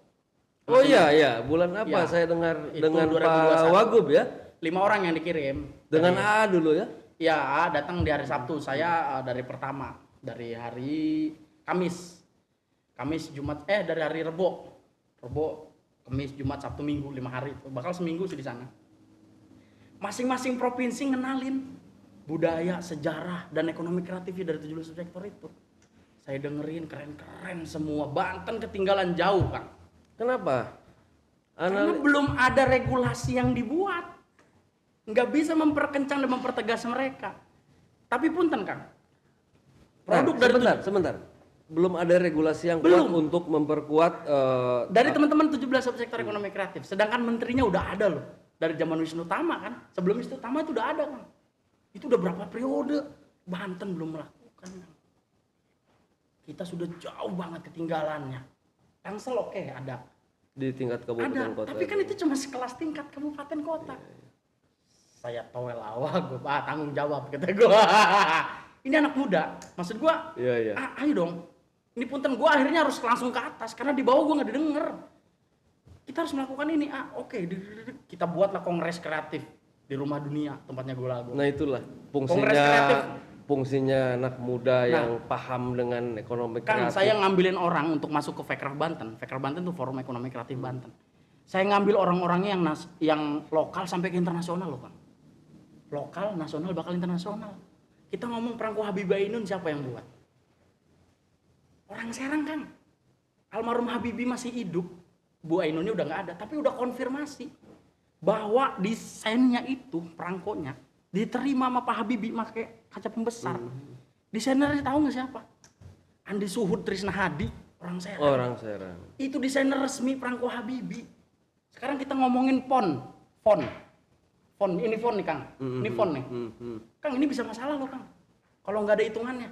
Oh iya, bulan apa Ya, saya dengar itu dengan 2021. Pak Wagub ya? 5 orang yang dikirim. Dengan A dulu ya? Ya, datang di hari Sabtu. Saya dari pertama, dari hari Kamis, Jumat, dari hari Rebo, Kamis, Jumat, Sabtu, Minggu, 5 hari. Bakal seminggu sih di sana. Masing-masing provinsi ngenalin budaya, sejarah, dan ekonomi kreatifnya dari 17 sektor itu. Saya dengerin keren-keren semua. Banten ketinggalan jauh, Kang. Kenapa? Karena belum ada regulasi yang dibuat. Nggak bisa memperkencang dan mempertegas mereka. Tapi punten, Kang. Produk sebentar. Belum ada regulasi yang Belum. kuat untuk memperkuat dari teman-teman 17 subsektor ekonomi kreatif. Sedangkan menterinya udah ada loh. Dari zaman Wisnu Tama kan. Sebelum Wisnu Tama itu udah ada, Kang. Itu udah berapa periode. Banten belum melakukan, Kang. Kita sudah jauh banget ketinggalannya. Tangsel oke, ada. di tingkat kabupaten Ada, kota. tapi kan itu cuma sekelas tingkat kabupaten kota. Saya towel awak, gue tanggung jawab kata gue. Ini anak muda, maksud gue, Iya. ayo dong. Ini punten gue akhirnya harus langsung ke atas karena di bawah gue nggak didengar. Kita harus melakukan ini. Oke, kita buatlah kongres kreatif di Rumah Dunia tempatnya gue lagu. Nah itulah Kongres kreatif. fungsinya anak muda yang paham dengan ekonomi Kan kreatif. saya ngambilin orang untuk masuk ke Fekraf Banten. Fekraf Banten itu Forum Ekonomi Kreatif Banten. Saya ngambil orang-orangnya yang lokal sampai ke internasional loh, Kang. Lokal, nasional, bakal internasional. Kita ngomong Prangko Habibie Ainun siapa yang buat? Orang Serang, Kang. Almarhum Habibie masih hidup. Bu Ainunnya udah nggak ada, tapi udah konfirmasi bahwa desainnya itu, perangkonya diterima sama Pak Habibie pakai kaca pembesar. Desainernya tahu nggak siapa? Andi Suhud Trisna Hadi, orang Serang. Orang Serang. Itu desainer resmi perangko Habibie. Sekarang kita ngomongin font. Ini font nih, Kang. Ini font nih. Kang, ini bisa masalah loh, Kang. Kalau nggak ada hitungannya.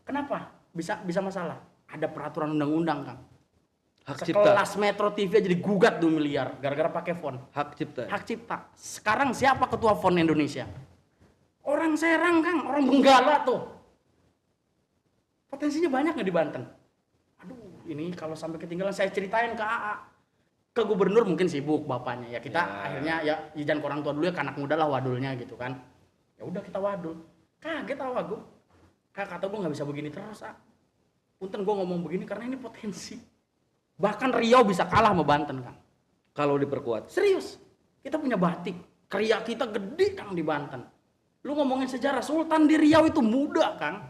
Kenapa? Bisa masalah. Ada peraturan undang-undang, Kang. Hak cipta. Sekelas Metro TV aja digugat 2 miliar gara-gara pakai font. Hak cipta. Hak cipta. Sekarang siapa ketua font Indonesia? Orang Serang, Kang. Orang Benggala tuh. Potensinya banyak nggak di Banten? Aduh, ini kalau sampai ketinggalan saya ceritain ke AA. Ke gubernur mungkin sibuk bapaknya. Ya kita akhirnya ya izin ke orang tua dulu ya, ke anak muda lah wadulnya gitu kan. Ya udah kita wadul. Kaget awak gue. Kata gue nggak bisa begini terus, Punten gue ngomong begini karena ini potensi. Bahkan Riau bisa kalah sama Banten, Kang. Kalau diperkuat. Serius. Kita punya batik. Kriya kita gede, Kang, di Banten. Lu ngomongin sejarah, Sultan di Riau itu muda, Kang.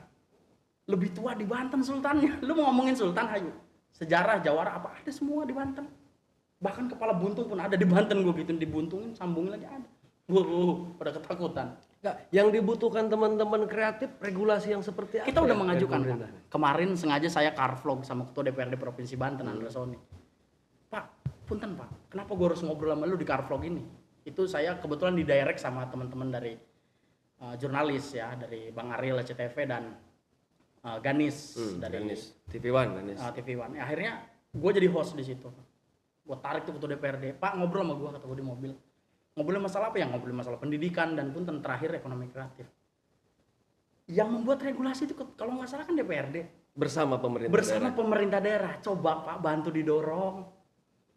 Lebih tua di Banten sultannya. Lu mau ngomongin sultan, ayo. Sejarah, jawara, apa ada semua di Banten. Bahkan kepala buntung pun ada di Banten, gue gituin, dibuntungin, sambungin lagi ada. Pada ketakutan. Nggak, yang dibutuhkan teman-teman kreatif regulasi yang seperti apa? Kita udah ya? mengajukan, Kang. Kemarin sengaja saya carvlog sama ketua DPRD Provinsi Banten, Andra Soni. Pak, punten Pak, kenapa gue harus ngobrol sama lu di carvlog ini? Itu saya kebetulan di direct sama teman-teman dari jurnalis ya, dari Bang Ariel CTV dan Ganis dari Ganis. TV One. TV One. Akhirnya gue jadi host di situ. Gue tarik tuh ketua DPRD, Pak ngobrol sama gue, kata gue di mobil. Ngobrolin masalah apa ya? Ngobrolin masalah pendidikan dan punten terakhir ekonomi kreatif. Yang membuat regulasi itu kalau nggak salah kan DPRD. Bersama pemerintah daerah. Coba Pak bantu didorong.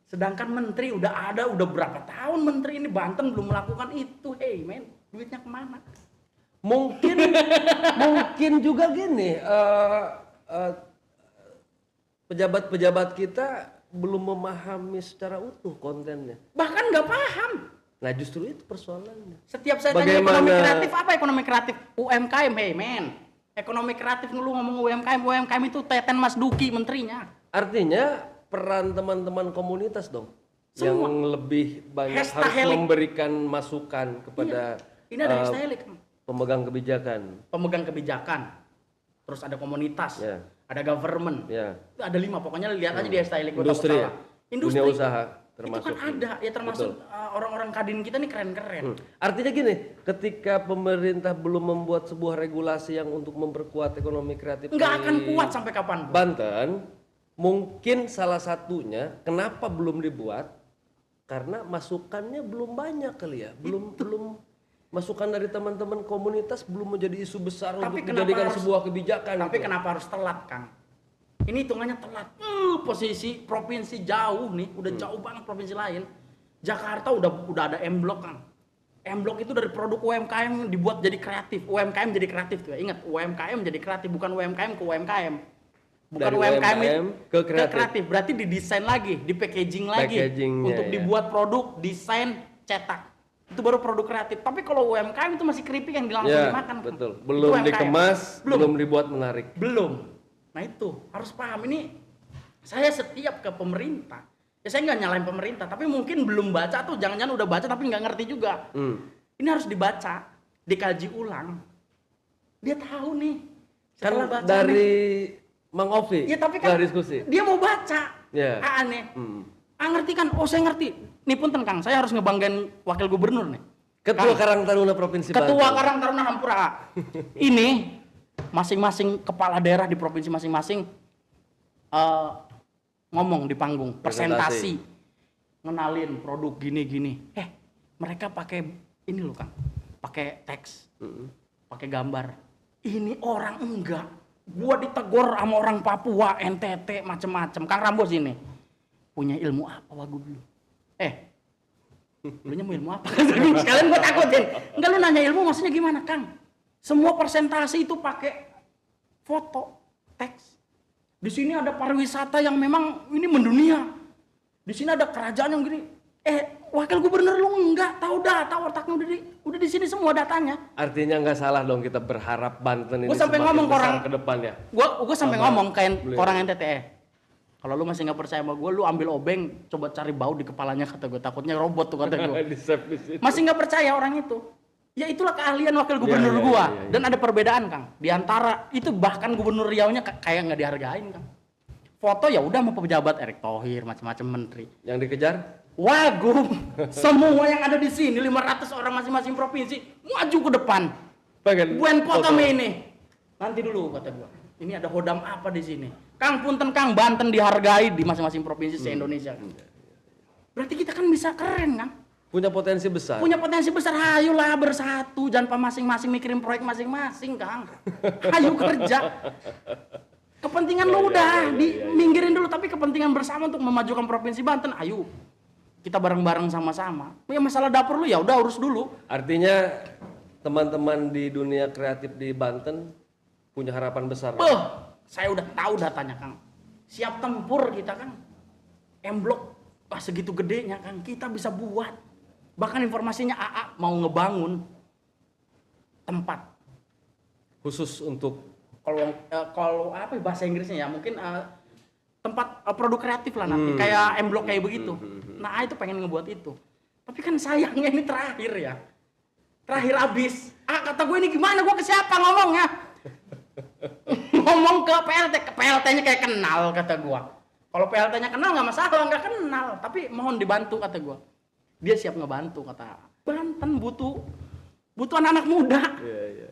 Sedangkan menteri udah ada, udah berapa tahun menteri ini Banten belum melakukan itu. Hey men, duitnya kemana? Mungkin juga gini, pejabat-pejabat kita belum memahami secara utuh kontennya. Bahkan nggak paham. Nah justru itu persoalannya. Setiap saya tanya ekonomi kreatif, apa ekonomi kreatif? UMKM, hey men. Ekonomi kreatif lu ngomong UMKM itu Teten Mas Duki menterinya. Artinya peran teman-teman komunitas dong yang lebih banyak harus Hestahelik. memberikan masukan kepada Ini ada hestahelik. pemegang kebijakan. Pemegang kebijakan. Terus ada komunitas, Ya. ada government. Ya. Itu ada 5, pokoknya lihat aja di hestahelik. Industri ya? Industri. Dunia usaha Itu termasuk. kan ada, ya termasuk orang-orang kadin kita nih keren-keren. Artinya gini, ketika pemerintah belum membuat sebuah regulasi yang untuk memperkuat ekonomi kreatif Nggak di akan kuat sampai kapan. Banten, mungkin salah satunya kenapa belum dibuat karena masukannya belum banyak kali ya, belum masukan dari teman-teman komunitas belum menjadi isu besar Tapi untuk kenapa menjadikan harus- sebuah kebijakan. Tapi gitu. kenapa harus telat, Kang? Ini hitungannya telat. Posisi provinsi jauh nih, udah jauh banget provinsi lain. Jakarta udah ada M-Block, Kang. M-Block itu dari produk UMKM dibuat jadi kreatif. UMKM jadi kreatif tuh. Ingat, UMKM jadi kreatif, bukan UMKM ke UMKM. Bukan Dari UMKM ke kreatif. Berarti didesain lagi, di packaging lagi Packagingnya, untuk ya. dibuat produk, desain, cetak. Itu baru produk kreatif. Tapi kalau UMKM itu masih keripik yang langsung Ya, dimakan. Kang. betul. Itu Belum UMKM. dikemas, belum dibuat menarik. Belum. Nah itu harus paham. Ini saya setiap ke pemerintah, ya saya nggak nyalain pemerintah, tapi mungkin belum baca tuh, jangan-jangan udah baca tapi nggak ngerti juga. Ini harus dibaca, dikaji ulang. Dia tahu nih. Setelah Kan baca dari nih, Mang Ovi ya tapi kan setelah diskusi. dia mau baca. Ya. Aneh. Ngerti kan? Oh saya ngerti. Nih punten Kang, saya harus ngebanggain wakil gubernur nih. Ketua Karang Taruna Provinsi Ketua Banten. Karang Taruna Hampura. Ini masing-masing kepala daerah di provinsi masing-masing ngomong di panggung, presentasi, ngenalin produk gini-gini. Mereka pakai ini loh Kang, pakai teks, pakai gambar. Ini orang enggak. Gua ditegor sama orang Papua, NTT, macem-macem. Kang Rambo sini punya ilmu apa wagu dulu? Lu mau ilmu apa? Sekalian gua takutin. Enggak, lu nanya ilmu maksudnya gimana, Kang? Semua presentasi itu pakai foto, teks. Di sini ada pariwisata yang memang ini mendunia. Di sini ada kerajaan yang gini. Wakil gubernur lu enggak tahu data, otaknya udah di sini semua datanya. Artinya nggak salah dong kita berharap Banten ini Gua sampai semakin ngomong ke besar orang- ke depannya. Gua sampai ngomong ke beliau. orang NTT. Kalau lu masih nggak percaya sama gue, lu ambil obeng, coba cari bau di kepalanya, kata gue. Takutnya robot tuh, kata gue. Di save di situ. Masih nggak percaya orang itu. Ya itulah keahlian wakil gubernur Iya, gua. iya. Dan ada perbedaan, Kang. Di antara itu bahkan gubernur Riau-nya kayak nggak dihargain, Kang. Foto ya udah sama pejabat Erick Thohir, macam-macam menteri. Yang dikejar? Wagub. Semua yang ada di sini 500 orang masing-masing provinsi maju ke depan. Pengen Buen foto. potame ini. Nanti dulu kata gua. Ini ada hodam apa di sini? Kang punten Kang, Banten dihargai di masing-masing provinsi se-Indonesia. Berarti kita kan bisa keren, Kang. Punya potensi besar. Punya potensi besar, ayolah bersatu, jangan masing-masing mikirin proyek masing-masing, Kang. Ayo kerja. Kepentingan lu udah diminggirin dulu, tapi kepentingan bersama untuk memajukan provinsi Banten, ayo. Kita bareng-bareng sama-sama. Ya masalah dapur lu ya udah urus dulu. Artinya teman-teman di dunia kreatif di Banten punya harapan besar. Saya udah tahu datanya, Kang. Siap tempur kita, Kang. M-Block segitu gedenya, Kang. Kita bisa buat. Bahkan informasinya AA mau ngebangun tempat. Khusus untuk Kalau apa ya bahasa Inggrisnya ya, mungkin tempat produk kreatif lah nanti. Kayak M-Block kayak begitu. Nah, itu pengen ngebuat itu. Tapi kan sayangnya ini terakhir ya. Terakhir habis. Kata gue ini gimana? Gue ke siapa ngomongnya? Ngomong ke PLT, ke PLT-nya kayak kenal kata gua. Kalau PLT-nya kenal nggak masalah, nggak kenal, tapi mohon dibantu kata gua. Dia siap ngebantu kata. Banten butuh anak-anak muda. Iya.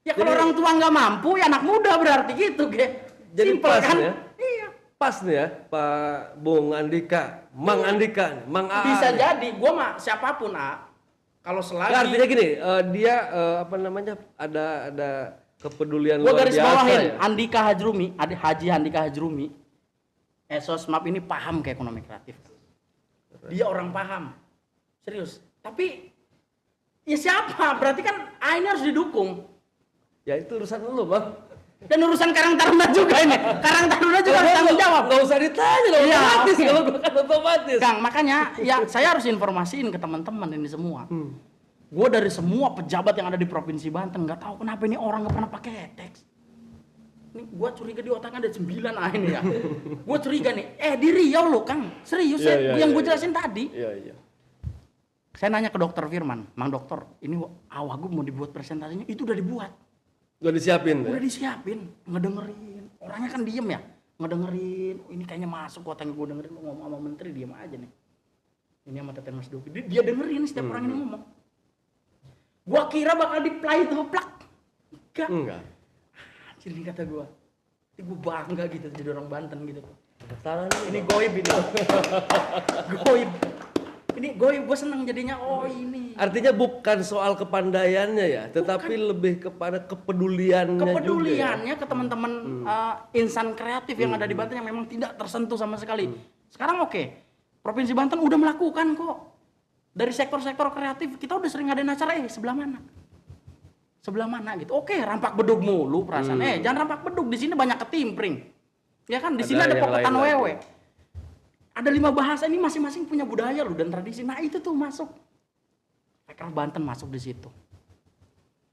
Ya kalau orang tua nggak mampu, ya anak muda berarti gitu, ge. Jadi Simple pas kan? ya? Iya. Pas nih ya, Pak Bung Andika, Mang Andika, Mang A. Bisa jadi, gua mah siapapun, kalau selagi Nggak, artinya gini, dia apa namanya ada kepedulian gua luar garis biasa bawahin ya. Andika Hajrumi, Haji Andika Hajrumi. Sosmap ini paham ke ekonomi kreatif. Dia orang paham. Serius. Tapi ya siapa? Berarti kan ini harus didukung. Ya itu urusan lu, Bang. Dan urusan Karang Taruna juga ini. Karang Taruna juga harus tanggung jawab. Nggak usah ditanya, nggak Iya, otomatis. oke. Kalau gua kan otomatis. Kang, makanya ya saya harus informasiin ke teman-teman ini semua. Gue dari semua pejabat yang ada di Provinsi Banten nggak tahu kenapa ini orang nggak pernah pakai teks. Nih gua curiga di otaknya ada 9 ini ya. Gua curiga nih, di Riau loh Kang, serius yang gua jelasin tadi. Iya. Saya nanya ke dokter Firman, Mang dokter, ini awak gua mau dibuat presentasinya, itu udah dibuat. Udah disiapin? Udah disiapin, ngedengerin. Orangnya kan diem ya, ngedengerin. Ini kayaknya masuk otaknya, gua dengerin ngomong sama menteri, diem aja nih. Ini sama Teten Mas Duki, dia dengerin setiap orang ini ngomong. Gua kira bakal di-play tuh, plak. Enggak. Anjir nih kata gua. Ini gua bangga gitu jadi orang Banten gitu. Ini goib ini. Goib. Ini goib, gua seneng jadinya, ini. Artinya bukan soal kepandaiannya ya, tetapi lebih kepada kepeduliannya Kepeduliannya juga, ke teman-teman insan kreatif yang ada di Banten yang memang tidak tersentuh sama sekali. Sekarang Provinsi Banten udah melakukan kok. Dari sektor-sektor kreatif kita udah sering ngadain acara, sebelah mana gitu. Rampak bedug mulu perasaan. Jangan rampak bedug, di sini banyak ketimpring. Ya kan, di sini ada poketan wewe. Ada 5 bahasa, ini masing-masing punya budaya loh dan tradisi. Nah itu tuh masuk. Fakraf Banten masuk di situ.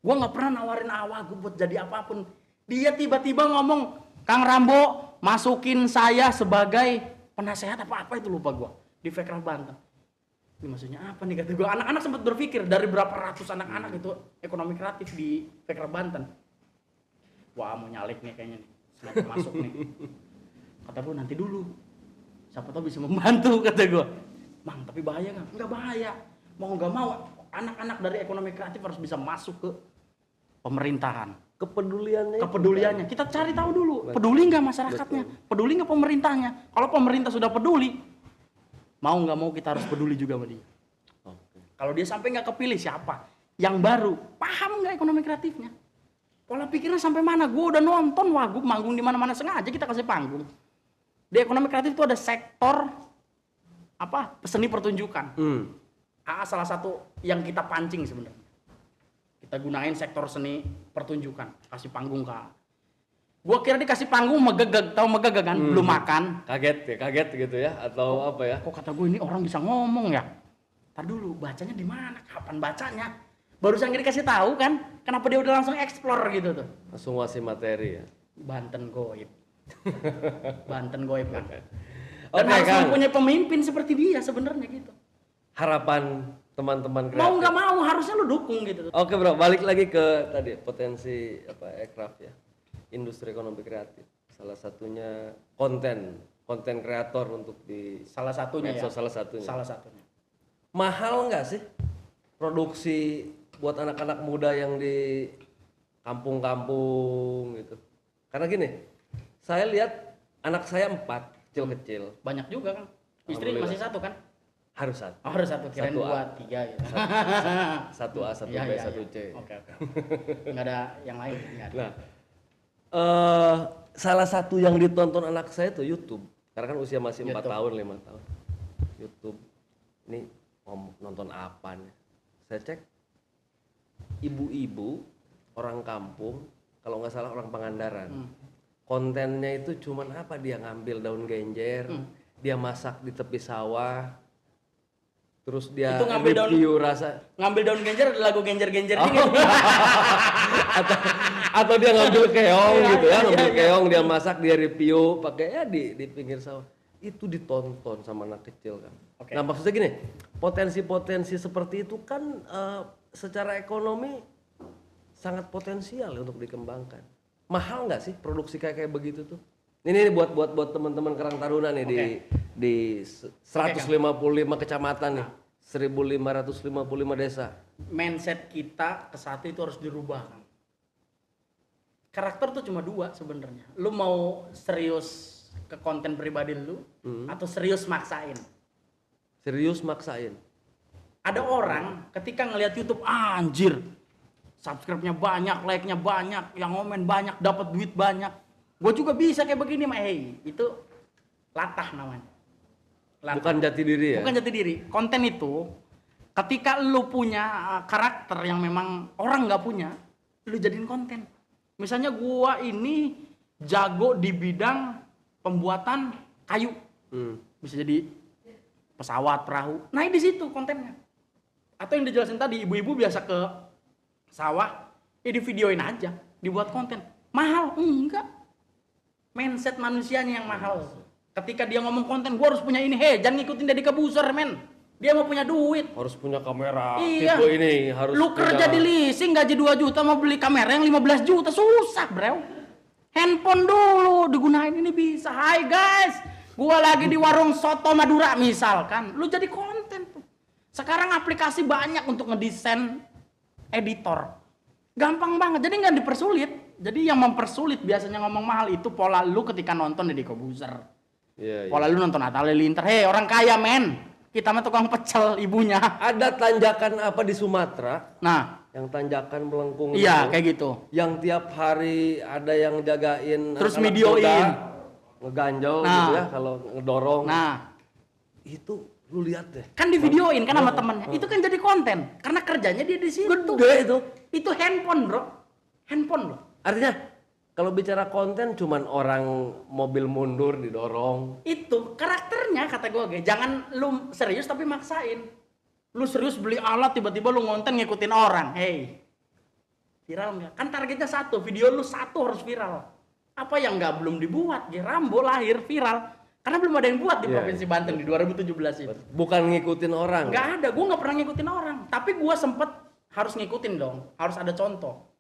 Gua nggak pernah nawarin awak gue buat jadi apapun. Dia tiba-tiba ngomong, Kang Rambo masukin saya sebagai penasehat apa itu lupa gua di Fakraf Banten. Ini maksudnya apa nih kata gua. Anak-anak sempat berpikir dari berapa ratus anak-anak itu ekonomi kreatif di Fakraf Banten. Wah mau nyalek nih kayaknya nih, semakin masuk nih. Kata gua nanti dulu. Siapa tahu bisa membantu kata gue. Mang tapi bahaya nggak? Nggak bahaya. Mau nggak mau anak-anak dari ekonomi kreatif harus bisa masuk ke pemerintahan. Kepeduliannya. Kita cari tahu dulu. Peduli nggak masyarakatnya? Peduli nggak pemerintahnya? Kalau pemerintah sudah peduli, mau nggak mau kita harus peduli juga sama dia. Kalau dia sampai nggak kepilih siapa? Yang baru paham nggak ekonomi kreatifnya? Pola pikirnya sampai mana? Gue udah nonton Wagub manggung di mana-mana, sengaja kita kasih panggung. Di ekonomi kreatif itu ada sektor seni pertunjukan. Salah satu yang kita pancing sebenarnya. Kita gunain sektor seni pertunjukan, kasih panggung ke. Gua kira dikasih panggung megegeg, tahu megegeg kan? Belum makan. Kaget gitu ya atau apa ya? Kok kata gue ini orang bisa ngomong ya? Ntar dulu bacanya di mana? Kapan bacanya? Barusan dikasih tahu kan? Kenapa dia udah langsung explore gitu tuh? Langsung ngasih materi ya. Banten goib kan. Dan harus punya pemimpin seperti dia sebenarnya gitu. Harapan teman-teman kreatif. Mau nggak mau harusnya lu dukung gitu. Oke bro, balik lagi ke tadi potensi aircraft ya, industri ekonomi kreatif. Salah satunya konten kreator untuk di salah satunya medsos, ya. Salah satunya. Mahal nggak sih produksi buat anak-anak muda yang di kampung-kampung gitu? Karena gini, saya lihat anak saya 4 kecil-kecil. Banyak juga kan. Istri masih 1 kan? Harus 1. Oh, harus 1, kirain 2, 3 gitu. 1A, 1B, 1C. Oke. Enggak ada yang lain, enggak ada. Nah, salah satu yang ditonton anak saya itu YouTube. Karena kan usia masih 4 tahun, 5 tahun. YouTube. Ini nonton apa nih? Saya cek ibu-ibu orang kampung, kalau nggak salah orang Pangandaran. Kontennya itu cuman apa, dia ngambil daun genjer, dia masak di tepi sawah, terus dia review rasa. Ngambil daun genjer ada lagu genjer-genjer ini. atau dia ngambil keong gitu ya, ngambil keong dia masak, dia review pakai ya di pinggir sawah. Itu ditonton sama anak kecil kan. Nah maksudnya gini, potensi-potensi seperti itu kan secara ekonomi sangat potensial untuk dikembangkan. Mahal nggak sih produksi kayak begitu tuh? Ini buat teman-teman Karang Taruna nih di 155 kecamatan nih, 1555 desa. Mindset kita ke satu itu harus dirubah. Karakter tuh cuma 2 sebenarnya. Lu mau serius ke konten pribadi lu atau serius maksain? Serius maksain. Ada orang ketika ngelihat YouTube, anjir, subscribe-nya banyak, like-nya banyak, yang komen banyak, dapat duit banyak. Gue juga bisa kayak begini, itu latah namanya. Latah. Bukan jati diri ya? Bukan jati diri. Konten itu, ketika lu punya karakter yang memang orang nggak punya, lu jadiin konten. Misalnya gua ini jago di bidang pembuatan kayu, bisa jadi pesawat, perahu. Nah di situ kontennya. Atau yang dijelasin tadi, ibu-ibu biasa ke sawah, di videoin aja, dibuat konten. Mahal? Enggak. Mindset manusianya yang mahal. Ketika dia ngomong konten, gua harus punya ini. Jangan ngikutin Deddy Corbuzier, men. Dia mau punya duit. Harus punya kamera Iya. tipe ini, harus Lu kerja di leasing gaji 2 juta mau beli kamera yang 15 juta, susah, bro. Handphone dulu digunain ini bisa. Hai guys, gua lagi di warung soto Madura misalkan. Lu jadi konten tuh. Sekarang aplikasi banyak untuk ngedesain editor. Gampang banget, jadi nggak dipersulit. Jadi yang mempersulit biasanya ngomong mahal itu pola lu ketika nonton Deddy Corbuzier. Iya, Pola lu nonton Atta Halilintar, orang kaya men. Kita mah tukang pecel ibunya. Ada tanjakan apa di Sumatera? Nah, Yang tanjakan melengkung iya itu, kayak gitu. yang tiap hari ada yang jagain Terus anak-anak videoin. muda, ngeganjol gitu ya kalau ngedorong. Nah, Itu lu lihat deh. kan di videoin kan sama temennya. Itu kan jadi konten karena kerjanya dia di situ. Gede itu. Itu handphone, bro. Handphone loh. Artinya kalau bicara konten cuman orang mobil mundur didorong. Itu karakternya kata gue, jangan lu serius tapi maksain. Lu serius beli alat tiba-tiba lu ngonten ngikutin orang. Viral nggak? Kan targetnya satu, video lu satu harus viral. Apa yang nggak belum dibuat? Rambo lahir viral. Karena belum ada yang buat di Iya, Provinsi Banten di 2017 itu. Bukan ngikutin orang. Nggak ada, gue nggak pernah ngikutin orang. Tapi gue sempet harus ngikutin dong, harus ada contoh.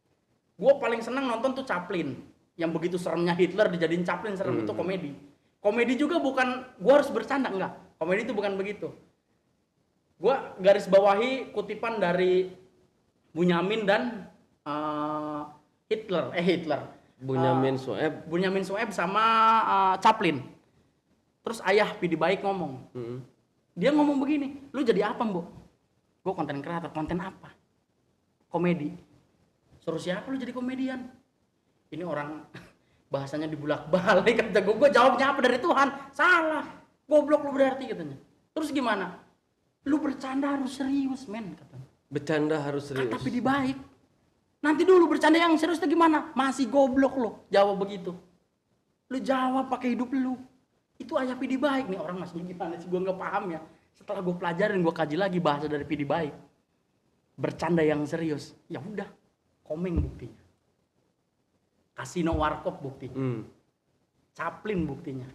Gue paling senang nonton tuh Chaplin. Yang begitu seremnya Hitler dijadiin Chaplin serem itu komedi. Komedi juga bukan, gue harus bercanda, enggak. Komedi itu bukan begitu. Gue garis bawahi kutipan dari Bunyamin dan Hitler. Bunyamin Sueb. Bunyamin Sueb sama Chaplin. Terus ayah Pidi Baik ngomong. Dia ngomong begini, lu jadi apa, Mbok? Gue konten kreator, konten apa? Komedi. Suruh siapa lu jadi komedian? Ini orang bahasanya dibulak-balik kata gue jawabnya apa dari Tuhan? Salah. Goblok lu berarti katanya. Terus gimana? Lu bercanda harus serius, men katanya. Bercanda harus serius. Kata Pidi Baik. Nanti dulu bercanda yang serius itu gimana? Masih goblok lo. Jawab begitu. Lu jawab pakai hidup lu. Itu ayah Pidi Baik nih, orang masih gimana sih, gue nggak paham ya. Setelah gue pelajarin, gue kaji lagi bahasa dari Pidi Baik. Bercanda yang serius, ya udah, Komeng buktinya. Kasino Warkop buktinya. Chaplin buktinya.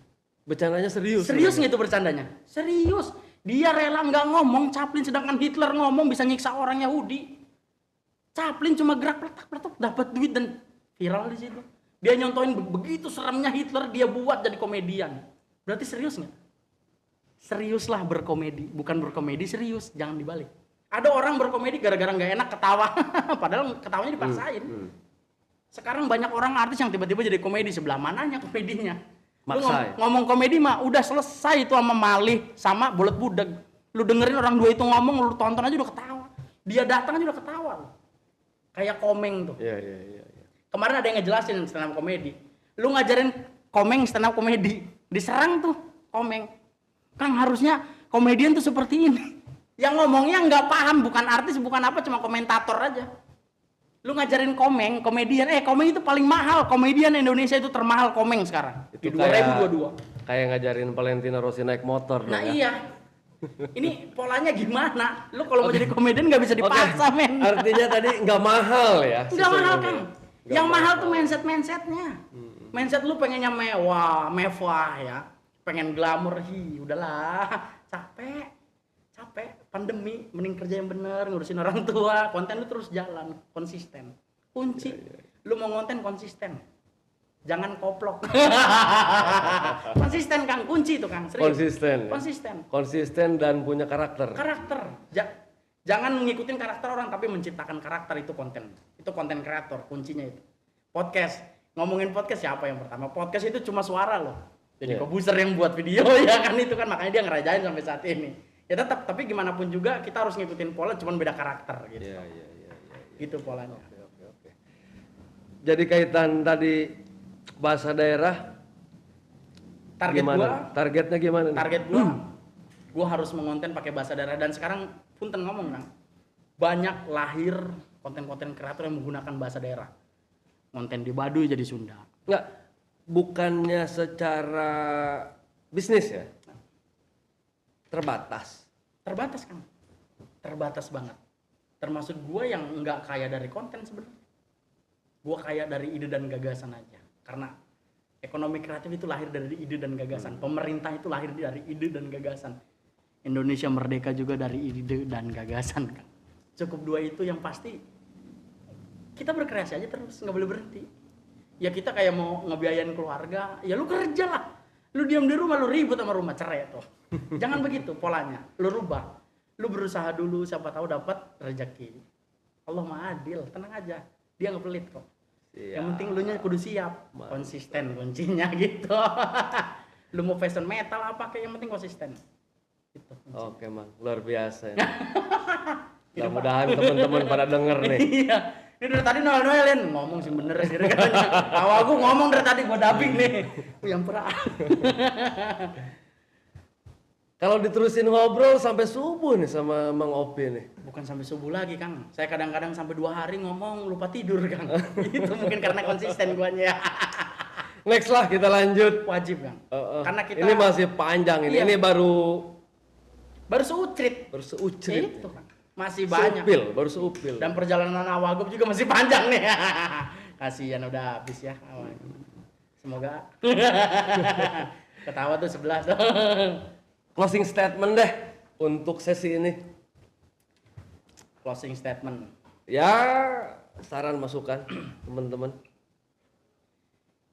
Bercandanya serius. Serius nggak itu bercandanya? Serius. Dia rela nggak ngomong Chaplin, sedangkan Hitler ngomong bisa nyiksa orang Yahudi. Chaplin cuma gerak peletak-peletak dapat duit dan viral di situ. Dia nyontoin begitu seremnya Hitler, dia buat jadi komedian. Berarti serius nggak? Seriuslah berkomedi, bukan berkomedi serius, jangan dibalik. Ada orang berkomedi gara-gara nggak enak ketawa, padahal ketawanya dipaksain. Sekarang banyak orang artis yang tiba-tiba jadi komedi, sebelah mananya komedinya? Lu ngomong komedi mah udah selesai itu sama Malih sama Bulet Budeg. Lu dengerin orang dua itu ngomong, lu tonton aja udah ketawa. Dia datang aja udah ketawa. Kayak Komeng tuh. Iya. Kemarin ada yang ngejelasin stand up komedi. Lu ngajarin Komeng stand up komedi, diserang tuh Komeng. Kang harusnya komedian tuh seperti ini. Yang ngomongnya nggak paham, bukan artis, bukan apa, cuma komentator aja. Lu ngajarin Komeng, komedian, Komeng itu paling mahal. Komedian Indonesia itu termahal Komeng sekarang. Itu di 2022. Kayak ngajarin Valentino Rossi naik motor. Nah ya. iya. Ini polanya gimana? Lu kalau mau jadi komedian nggak bisa dipaksa, men. Artinya tadi nggak mahal ya? Nggak mahal, Kang. Yang mahal tuh mindsetnya. Mindset lu pengennya mewah ya. Pengen glamor, udahlah. Capek. Pandemi, mending kerja yang bener, ngurusin orang tua. Konten lu terus jalan, konsisten. Kunci. Lu mau konten konsisten. Jangan koplok. Konsisten, Kang. Kunci itu, Kang. Serius. Konsisten dan punya karakter. Jangan ngikutin karakter orang, tapi menciptakan karakter, itu konten. Itu konten kreator, kuncinya itu. Podcast. Ngomongin podcast siapa yang pertama? Podcast itu cuma suara loh. Jadi Corbuzier yang buat video ya kan, itu kan makanya dia ngerajain sampai saat ini. Ya tetap, tapi gimana pun juga kita harus ngikutin pola, cuman beda karakter gitu. Iya. Gitu polanya. Oke. Jadi kaitan tadi bahasa daerah, targetnya gimana? Target gua harus mengonten pakai bahasa daerah, dan sekarang punten ngomong, Kang. Banyak lahir konten-konten kreator yang menggunakan bahasa daerah. Konten di Baduy jadi Sunda. Enggak, bukannya secara bisnis ya? Terbatas, Kang. Terbatas banget. Termasuk gue yang nggak kaya dari konten sebenarnya. Gue kaya dari ide dan gagasan aja. Karena Ekonomi kreatif itu lahir dari ide dan gagasan. Pemerintah itu lahir dari ide dan gagasan. Indonesia merdeka juga dari ide dan gagasan, kan. Cukup dua itu yang pasti kita berkreasi aja terus, nggak boleh berhenti. Ya kita kayak mau ngebiayain keluarga, ya lu kerja lah. Lu diam di rumah, lu ribut sama rumah, cerai tuh. Jangan begitu polanya, lu rubah. Lu berusaha dulu, siapa tahu dapat rezeki. Allah mah adil, tenang aja. Dia nggak pelit kok. Siap. Yang penting lu nya kudu siap, konsisten kuncinya gitu. Lu mau fashion metal apa kayak yang penting konsisten. Gitu. Oke, Mang. Luar biasa. Mudah-mudahan teman-teman pada denger nih. Iya. Ini dari tadi noel-noelin ngomong sih bener sih katanya. Tahu aku ngomong dari tadi gua dubbing nih. Yang pernah. Kalau diterusin ngobrol sampai subuh nih sama Mang Opi nih. Bukan sampai subuh lagi, Kang. Saya kadang-kadang sampai 2 hari ngomong lupa tidur, Kang. Itu mungkin karena konsisten guanya. Next lah kita lanjut. Wajib, Kang. Karena kita Ini masih panjang ini. Iya. Ini baru seucrit. seucrit. Itu, Kang. Masih banyak. Baru seupil. Dan perjalanan Awagub juga masih panjang nih. Kasihan udah habis ya Awagub. Semoga ketawa tuh 11. Closing statement deh untuk sesi ini. Closing statement. Ya, saran masukan teman-teman.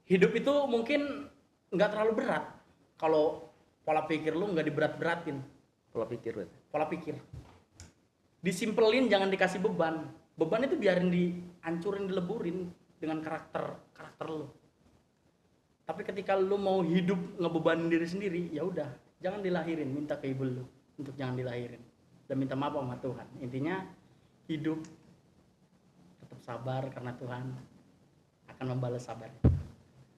Hidup itu mungkin nggak terlalu berat kalau pola pikir lu nggak diberat-beratin. Pola pikir berarti. Pola pikir. Disimpelin, jangan dikasih beban. Beban itu biarin dihancurin, dileburin dengan karakter lu. Tapi ketika lu mau hidup ngebebanin diri sendiri, ya udah, jangan dilahirin, minta ke ibu lu untuk jangan dilahirin dan minta maaf sama Tuhan. Intinya hidup tetap sabar karena Tuhan akan membalas sabar.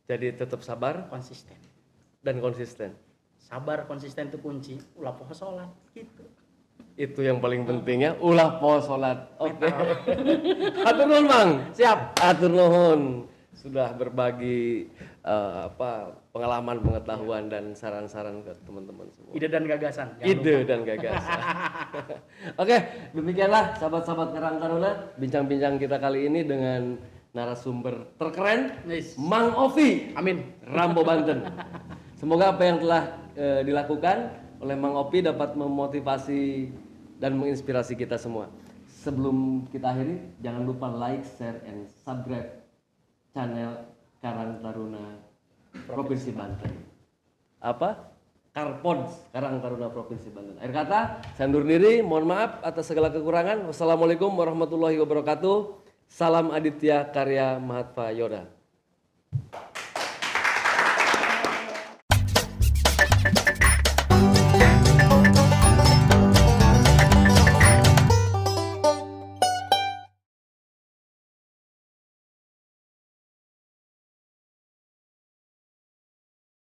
Jadi tetap sabar Konsisten. dan konsisten. Sabar konsisten itu kunci. Ulah poho sholat gitu. Itu yang paling pentingnya, ulah poho salat. Oke. Atur nuhun, Mang. Siap. Atur nuhun. Sudah berbagi pengalaman, pengetahuan dan saran-saran ke teman-teman semua. Ide dan gagasan. Jangan Ide lupa. dan gagasan. Oke, demikianlah sahabat-sahabat Karang Taruna, bincang-bincang kita kali ini dengan narasumber terkeren, Yes. Mang Ovi, Amin. Rambo Banten. Semoga apa yang telah dilakukan oleh Mang Ovi dapat memotivasi dan menginspirasi kita semua. Sebelum kita akhiri, jangan lupa like, share, and subscribe channel Karang Taruna Provinsi Banten. Apa? Karpods Karang Taruna Provinsi Banten. Akhir kata, saya undur diri. Mohon maaf atas segala kekurangan. Wassalamualaikum warahmatullahi wabarakatuh. Salam Aditya Karya Mahatma Yoda.